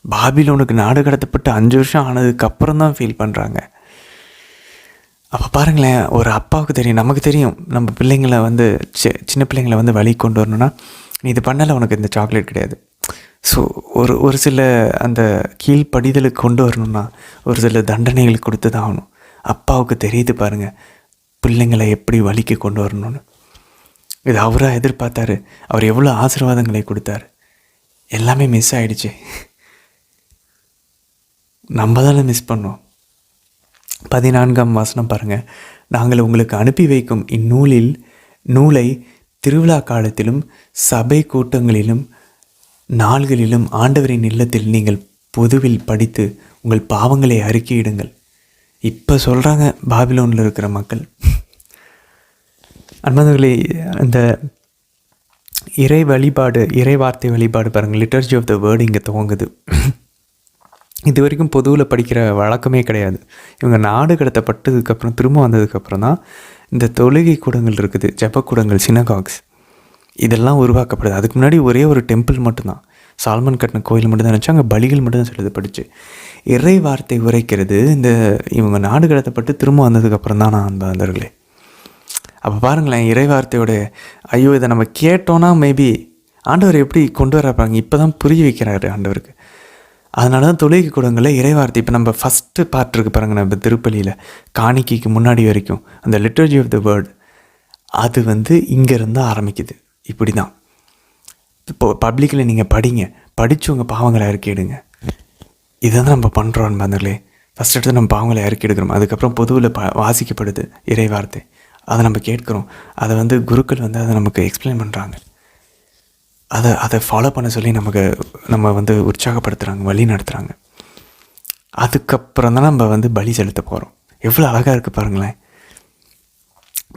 பாபிலோனுக்கு நாடு கடத்தப்பட்டு 5 வருஷம் ஆனதுக்கப்புறம் தான் ஃபீல் பண்ணுறாங்க. அப்போ பாருங்களேன், ஒரு அப்பாவுக்கு தெரியும், நமக்கு தெரியும், நம்ம பிள்ளைங்களை சின்ன பிள்ளைங்களை வழி கொண்டு வரணும்னா, நீ இது பண்ணலை உனக்கு இந்த சாக்லேட் கிடையாது. ஸோ ஒரு சில அந்த கீழ்ப்படிதலுக்கு கொண்டு வரணும்னா ஒரு சில தண்டனைகள் கொடுத்து தான் ஆகணும். அப்பாவுக்கு தெரியுது பாருங்கள், பிள்ளைங்களை எப்படி வழிக்கு கொண்டு வரணும்னு. இது அவராக எதிர்பார்த்தாரு. அவர் எவ்வளோ ஆசீர்வாதங்களை கொடுத்தாரு. எல்லாமே மிஸ் ஆகிடுச்சு. நம்ம தானே மிஸ் பண்ணோம். 14ஆம் வசனம் பாருங்கள், நாங்கள் உங்களுக்கு அனுப்பி வைக்கும் நூலை திருவிழா காலத்திலும் சபை கூட்டங்களிலும் நாள்களிலும் ஆண்டவரின் இல்லத்தில் நீங்கள் பொதுவில் படித்து உங்கள் பாவங்களை அறிக்கையிடுங்கள். இப்போ சொல்கிறாங்க பாபிலோனில் இருக்கிற மக்கள். அன்பர்களே, இந்த இறை வார்த்தை வழிபாடு பாருங்கள், லிட்டர்ஜி ஆஃப் த வேர்டு இங்கே துவங்குது. இது வரைக்கும் பொதுவில் படிக்கிற வழக்கமே கிடையாது. இவங்க நாடு கடத்தப்பட்டதுக்கப்புறம் திரும்ப வந்ததுக்கப்புறம் தான் இந்த தொழுகை கூடங்கள் இருக்குது, ஜெபக்கூடங்கள், சினகாக்ஸ், இதெல்லாம் உருவாக்கப்படுது. அதுக்கு முன்னாடி ஒரே ஒரு டெம்பிள் மட்டும்தான், சால்மன் கட்டின கோயில் மட்டும்தான் நினச்சி அங்கே பலிகள் மட்டும்தான் சொல்லுது படித்து. இறை வார்த்தை உரைக்கிறது இவங்க நாடு கடத்தப்பட்டு திரும்ப வந்ததுக்கப்புறம் தான் நான் அன்பர்களே. அப்போ பாருங்களேன், இறை வார்த்தையோட ஐயோ இதை நம்ம கேட்டோன்னா மேபி ஆண்டவர் எப்படி கொண்டு வரப்பாங்க இப்போ தான் புரிய வைக்கிறாரு ஆண்டவருக்கு. அதனால தான் தொழுகை கூடங்களில் இறைவார்த்தை இப்போ நம்ம ஃபஸ்ட்டு பார்ட் இருக்குது பாருங்கள், நம்ம திருப்பலியில் காணிக்கைக்கு முன்னாடி வரைக்கும் அந்த லிட்டர்ஜி ஆஃப் த வேர்ட் அது வந்து இங்கேருந்து ஆரம்பிக்குது. இப்படி தான் இப்போது பப்ளிக்கில் நீங்கள் படித்து உங்கள் பாவங்களை அறிக்கையிடுங்க. இதை தான் நம்ம பண்ணுறோம் அன்பார்களே. ஃபஸ்ட் எடுத்து நம்ம பாவங்களை அறிக்கையிடுக்கிறோம். அதுக்கப்புறம் பொதுவில் வாசிக்கப்படுது இறை வார்த்தை, அதை நம்ம கேட்குறோம். அதை வந்து குருக்கள் வந்து அதை நமக்கு எக்ஸ்பிளைன் பண்ணுறாங்க. அதை ஃபாலோ பண்ண சொல்லி நம்ம வந்து உற்சாகப்படுத்துகிறாங்க, வழி நடத்துகிறாங்க. அதுக்கப்புறம் தான் நம்ம வந்து பலி செலுத்த போகிறோம். எவ்வளோ அழகாக இருக்குது பாருங்களேன்.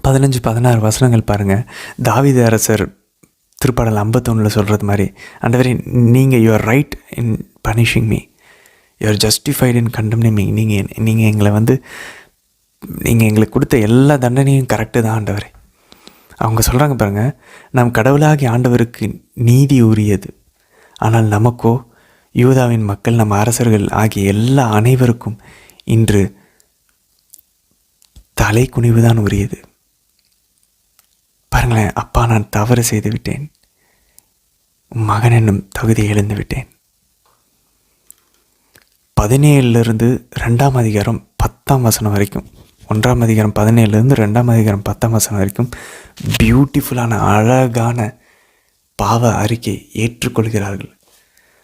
15-16 வசனங்கள் பாருங்கள். தாவீது அரசர் திருப்பாடல் 51 சொல்கிறது மாதிரி, ஆண்டவரே நீங்கள் you are right in punishing me, you are justified in condemning me. நீங்கள் எங்களை வந்து நீங்கள் எங்களுக்கு கொடுத்த எல்லா தண்டனையும் கரெக்டு தான் ஆண்டவரே. அவங்க சொல்கிறாங்க பாருங்கள், நம் கடவுளாகி ஆண்டவருக்கு நீதி உரியது, ஆனால் நமக்கோ யூதாவின் மக்கள் நம் அரசர்கள் ஆகிய எல்லா அனைவருக்கும் இன்று தலை குனிவு தான் உரியது. பாருங்களேன், அப்பா நான் தவறு செய்து விட்டேன், மகன் என்னும் தகுதியை இழந்து விட்டேன். 17 2ஆம் அதிகாரம் 10ஆம் வசனம் வரைக்கும், 1ஆம் அதிகாரம் 17 2ஆம் அதிகாரம் 10ஆம் வசனம் வரைக்கும் பியூட்டிஃபுல்லான அழகான பாவ அறிக்கை ஏற்றுக்கொள்கிறார்கள்.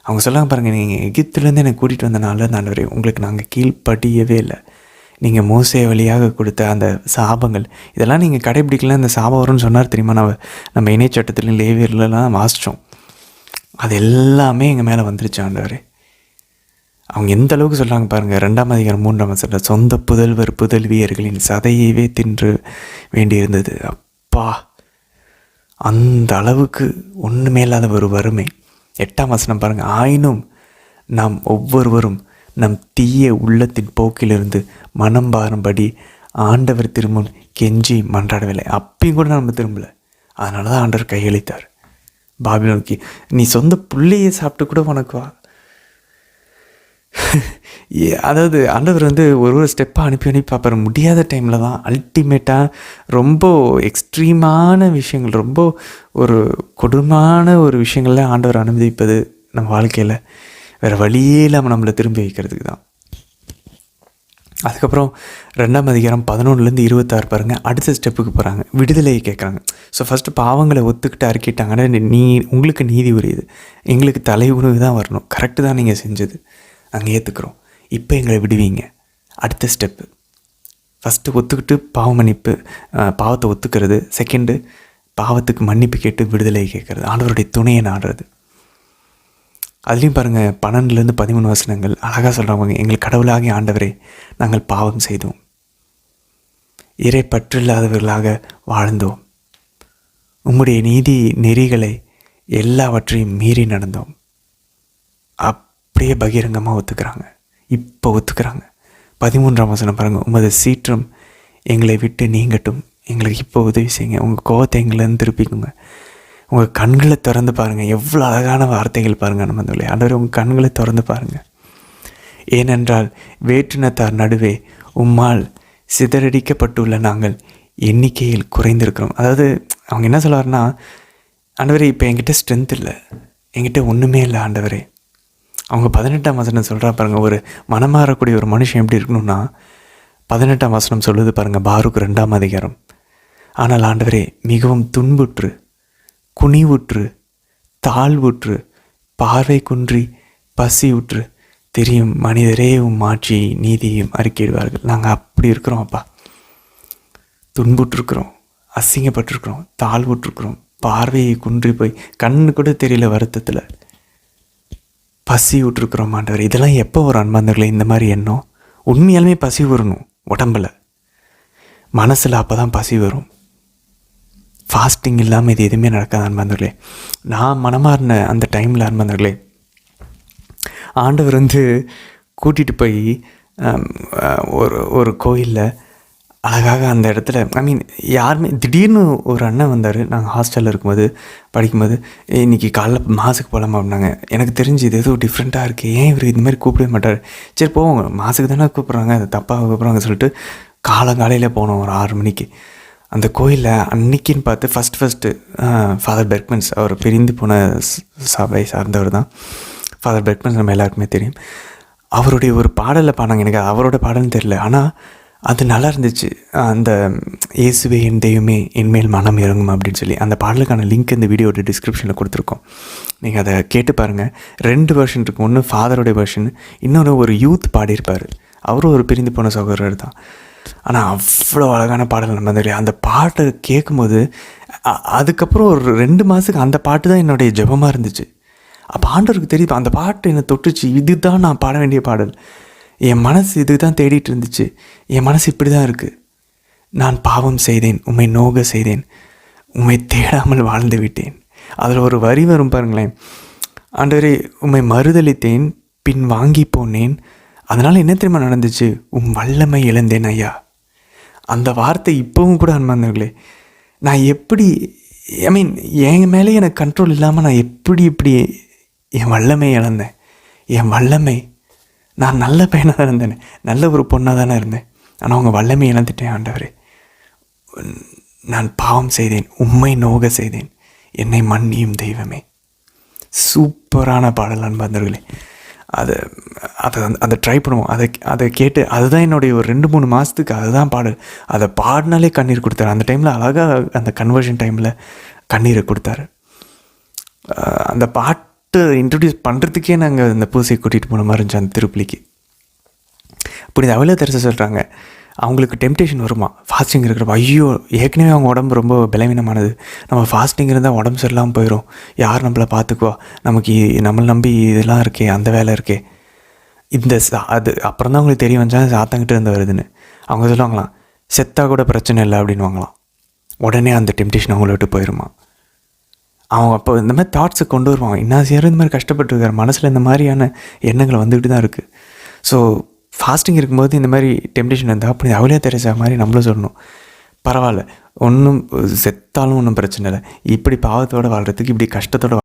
அவங்க சொல்லாங்க பாருங்கள், நீங்கள் எகிப்திலேருந்து என்னை கூட்டிகிட்டு வந்தனால ஆண்டவரே உங்களுக்கு நாங்கள் கீழ்ப்படியவே இல்லை. நீங்கள் மோசே வழியாக கொடுத்த அந்த சாபங்கள் இதெல்லாம் நீங்கள் கடைபிடிக்கலாம், இந்த சாபம் வரும்னு சொன்னார் தெரியுமா? நம்ம இணைச்சட்டத்துலையும் லேவியர்லாம் வாசித்தோம். அது எல்லாமே எங்கள் மேலே வந்துருச்சு ஆண்டவரே. அவங்க எந்த அளவுக்கு சொல்கிறாங்க பாருங்கள். 2ஆம் அதிகாரம் 3ஆம் வசனம், சொந்த புதல்வர் புதல்வியர்களின் சதையவே தின்று வேண்டியிருந்தது. அப்பா, அந்த அளவுக்கு ஒன்றுமே இல்லாத ஒரு வறுமை. 8ஆம் வசனம் பாருங்கள், ஆயினும் நாம் ஒவ்வொருவரும் நம் தீய உள்ளத்தின் போக்கிலிருந்து மனம் பாரும்படி ஆண்டவர் திரும்பும் கெஞ்சி மன்றாடவில்லை. அப்பயும் கூட நம்ம திரும்பலை. அதனால தான் ஆண்டவர் கையளித்தார் பாபிலோனுக்கு. நீ சொந்த புள்ளையை சாப்பிட்டு கூட உனக்கு வா. அதாவது ஆண்டவர் வந்து ஒரு ஸ்டெப்பாக அனுப்பி பார்ப்பார். முடியாத டைமில் தான் அல்டிமேட்டாக ரொம்ப எக்ஸ்ட்ரீமான விஷயங்கள், ரொம்ப ஒரு கொடுமையான ஒரு விஷயங்கள்ல ஆண்டவர் அனுமதிப்பது நம்ம வாழ்க்கையில் வேறு வழியே இல்லாமல் நம்மளை திரும்பி வைக்கிறதுக்கு தான். அதுக்கப்புறம் 2ஆம் அதிகாரம் 11 26 பாருங்கள். அடுத்த ஸ்டெப்புக்கு போகிறாங்க, விடுதலையை கேட்குறாங்க. ஸோ ஃபஸ்ட்டு பாவங்களை ஒத்துக்கிட்டு அறிக்கிட்டாங்கன்னா, உங்களுக்கு நீதி உரியது, எங்களுக்கு தலை உணவு தான் வரணும், கரெக்டு தான் நீங்கள் செஞ்சது, நாங்கள் ஏற்றுக்கிறோம், இப்போ எங்களை விடுவீங்க. அடுத்த ஸ்டெப்பு, ஃபஸ்ட்டு ஒத்துக்கிட்டு மன்னிப்பு, பாவத்தை ஒத்துக்கிறது. செகண்டு, பாவத்துக்கு மன்னிப்பு கேட்டு விடுதலை கேட்குறது, ஆண்டவருடைய துணையை நாடுறது. அதுலேயும் பாருங்கள் 12-13 வசனங்கள் அழகாக சொல்கிறவங்க, எங்கள் கடவுளாகி ஆண்டவரே நாங்கள் பாவம் செய்தோம், இறை பற்றில்லாதவர்களாக வாழ்ந்தோம், உம்முடைய நீதி நெறிகளை எல்லாவற்றையும் மீறி நடந்தோம். அப்படியே பகிரங்கமாக ஒத்துக்கிறாங்க. இப்போ ஒத்துக்கிறாங்க. 13ஆம் வசனம் பாருங்கள், உமது சீற்றம் எங்களை விட்டு நீங்கட்டும், எங்களுக்கு இப்போ உதவி செய்யுங்க, உங்கள் கோவத்தை எங்கள்லேருந்து திருப்பிக்குங்க. உங்கள் கண்களை திறந்து பாருங்கள். எவ்வளோ அழகான வார்த்தைகள் பாருங்கள். நம்ம அந்த ஆண்டவரே உங்கள் கண்களை திறந்து பாருங்கள். ஏனென்றால் வேற்றினத்தார் நடுவே உம்மால் சிதறடிக்கப்பட்டுள்ள நாங்கள் எண்ணிக்கையில் குறைந்திருக்கிறோம். அதாவது அவங்க என்ன சொல்லுவார்னா, ஆண்டவரே இப்போ என்கிட்ட ஸ்ட்ரென்த் இல்லை, என்கிட்ட ஒன்றுமே இல்லை ஆண்டவரே. அவங்க 18ஆம் வசனம் சொல்கிறா பாருங்கள், ஒரு மனமாறக்கூடிய ஒரு மனுஷன் எப்படி இருக்கணும்னா, 18ஆம் வசனம் சொல்லுது பாருங்கள், பாருக் 2ஆம் அதிகாரம். ஆனால் ஆண்டவரே மிகவும் துன்புற்று குனிவுற்று தாழ்வுற்று பார்வை குன்றி பசியுற்று தெரியும் மனிதரே உம் ஆட்சியை நீதியையும் அறிக்கையிடுவார்கள். நாங்கள் அப்படி இருக்கிறோம் அப்பா. துன்புற்றுருக்குறோம், அசிங்கப்பட்டிருக்கிறோம், தாழ்வுற்றுருக்குறோம், பார்வையை குன்றி போய் கண்ணு கூட தெரியல வருத்தத்தில் பசி விட்டுருக்குறோம் ஆண்டவர். இதெல்லாம் எப்போ ஒரு அன்பாந்தர்களே இந்த மாதிரி எண்ணம்? உண்மையாலுமே பசி வரணும் உடம்பில், மனசில். அப்போ தான் பசி வரும். ஃபாஸ்டிங் இல்லாமல் இது எதுவுமே நடக்காது அன்பாந்தர்களே. நான் மனமாறின அந்த டைமில் அன்பாந்தர்களே, ஆண்டவர் வந்து கூட்டிகிட்டு போய் ஒரு கோயிலில் அழகாக அந்த இடத்துல, யாருமே திடீர்னு ஒரு அண்ணன் வந்தார். நாங்கள் ஹாஸ்டலில் இருக்கும்போது படிக்கும்போது, இன்றைக்கி காலைல மாசுக்கு போகலாமா அப்படின்னாங்க. எனக்கு தெரிஞ்சு இது எதுவும் டிஃப்ரெண்ட்டாக இருக்குது, ஏன் இவர் இந்த மாதிரி கூப்பிடவே மாட்டார், சரி போவோங்க மாசுக்கு தானே கூப்பிட்றாங்க, அது தப்பாக கூப்பிட்றாங்க சொல்லிட்டு காலையில் போனோம் ஒரு 6 மணிக்கு. அந்த கோயிலில் அன்னைக்குன்னு பார்த்து ஃபஸ்ட்டு ஃபாதர் பெர்க்மன்ஸ், அவர் பிரிந்து போன சபை சார்ந்தவர் தான் ஃபாதர் பெர்க்மன்ஸ், நம்ம எல்லாருக்குமே தெரியும். அவருடைய ஒரு பாடலில் பாடினாங்க. எனக்கு அவரோட பாடல்னு தெரியல, ஆனால் அது நல்லா இருந்துச்சு. அந்த இயேசுவே என் தெய்வமே என்மேல் மனம் இறங்கும் அப்படின்னு சொல்லி அந்த பாடலுக்கான லிங்க் இந்த வீடியோட டிஸ்கிரிப்ஷனில் கொடுத்துருக்கோம். நீங்கள் அதை கேட்டு பாருங்கள். 2 வெர்ஷன் இருக்குது. ஒன்று ஃபாதருடைய வெர்ஷன், இன்னொன்று ஒரு யூத் பாடியிருப்பார். அவரும் ஒரு பிரிந்து போன சகோதரர் தான். ஆனால் அவ்வளோ அழகான பாடல் நம்ம தெரியும். அந்த பாட்டை கேட்கும்போது அதுக்கப்புறம் ஒரு 2 மாதத்துக்கு அந்த பாட்டு தான் என்னுடைய ஜெபமாக இருந்துச்சு. அப்போ ஆண்டவருக்கு தெரியுது அந்த பாட்டு என்னை தொட்டுச்சு. இதுதான் நான் பாட வேண்டிய பாடல். என் மனசு இது தான் தேடிட்டு இருந்துச்சு. என் மனசு இப்படி தான் இருக்குது. நான் பாவம் செய்தேன், உம்மை நோக செய்தேன், உம்மை தேடாமல் வாழ்ந்து விட்டேன். அதில் ஒரு வரி வரும் பாருங்களேன். ஆண்டவரே உம்மை மறுதளித்தேன், பின் வாங்கி போனேன், அதனால் என்ன தெரியுமா நடந்துச்சு? வல்லமை இழந்தேன் ஐயா. அந்த வார்த்தை இப்போவும் கூட அன்பானவர்களே, நான் எப்படி என் மேலே எனக்கு கண்ட்ரோல் இல்லாமல் நான் இப்படி என் வல்லமை இழந்தேன். என் வல்லமை, நான் நல்ல பையனாக தான் இருந்தேன், நல்ல ஒரு பொண்ணாக தானே இருந்தேன். ஆனால் அவங்க வல்லமை இழந்துட்டேன் ஆண்டவரே. நான் பாவம் செய்தேன், உம்மை நோக செய்தேன், என்னை மன்னியும் தெய்வமே. சூப்பரான பாடல் அன்பானவர்களே. அதை ட்ரை பண்ணுவோம். அதை கேட்டு அதுதான் என்னுடைய ஒரு 2-3 மாதத்துக்கு அதுதான் பாடல். அதை பாடினாலே கண்ணீர் கொடுத்தாரு. அந்த டைமில் அழகாக அந்த கன்வர்ஷன் டைமில் கண்ணீரை கொடுத்தாரு. அந்த பாட்டு இன்ட்ரடியூஸ் பண்ணுறதுக்கே நாங்கள் அந்த பூசையை கூட்டிகிட்டு போன மாதிரி இருந்துச்சு அந்த திருப்பலிக்கு. இப்படி அவ்வளோ தெரிச சொல்கிறாங்க, அவங்களுக்கு டெம்டேஷன் வருமா ஃபாஸ்டிங் இருக்கிறப்ப. ஐயோ, ஏற்கனவே அவங்க உடம்பு ரொம்ப பலவீனமானது, நம்ம ஃபாஸ்டிங் இருந்தால் உடம்பு சரியில்லாமல் போயிடும், யார் நம்மளை பார்த்துக்குவா, நம்மளை நம்பி இதெல்லாம் இருக்கே, அந்த வேலை இருக்கே. அது அப்புறம் தான் அவங்களுக்கு தெரிய வந்தா சாத்தாங்கிட்ட இருந்து வருதுன்னு. அவங்க சொல்லுவாங்களாம், செத்தா கூட பிரச்சனை இல்லை அப்படின்னு வாங்கலாம். உடனே அந்த டெம்டேஷன் அவங்கள விட்டு போயிடுமா. அவங்க அப்போ இந்த மாதிரி தாட்ஸை கொண்டு வருவாங்க. இன்னாசியாரும் இந்த மாதிரி கஷ்டப்பட்டுருக்காரு, மனசில் இந்த மாதிரியான எண்ணங்கள் வந்துக்கிட்டு தான் இருக்குது. ஸோ ஃபாஸ்டிங் இருக்கும்போது இந்த மாதிரி டெம்டேஷன் இருந்தால் அப்படி அவளே தெரிஞ்ச மாதிரி நம்மளும் சொல்லணும், பரவாயில்ல, ஒன்றும் செத்தாலும் ஒன்றும் பிரச்சனை இல்லை, இப்படி பாவத்தோடு வாழ்கிறதுக்கு, இப்படி கஷ்டத்தோடு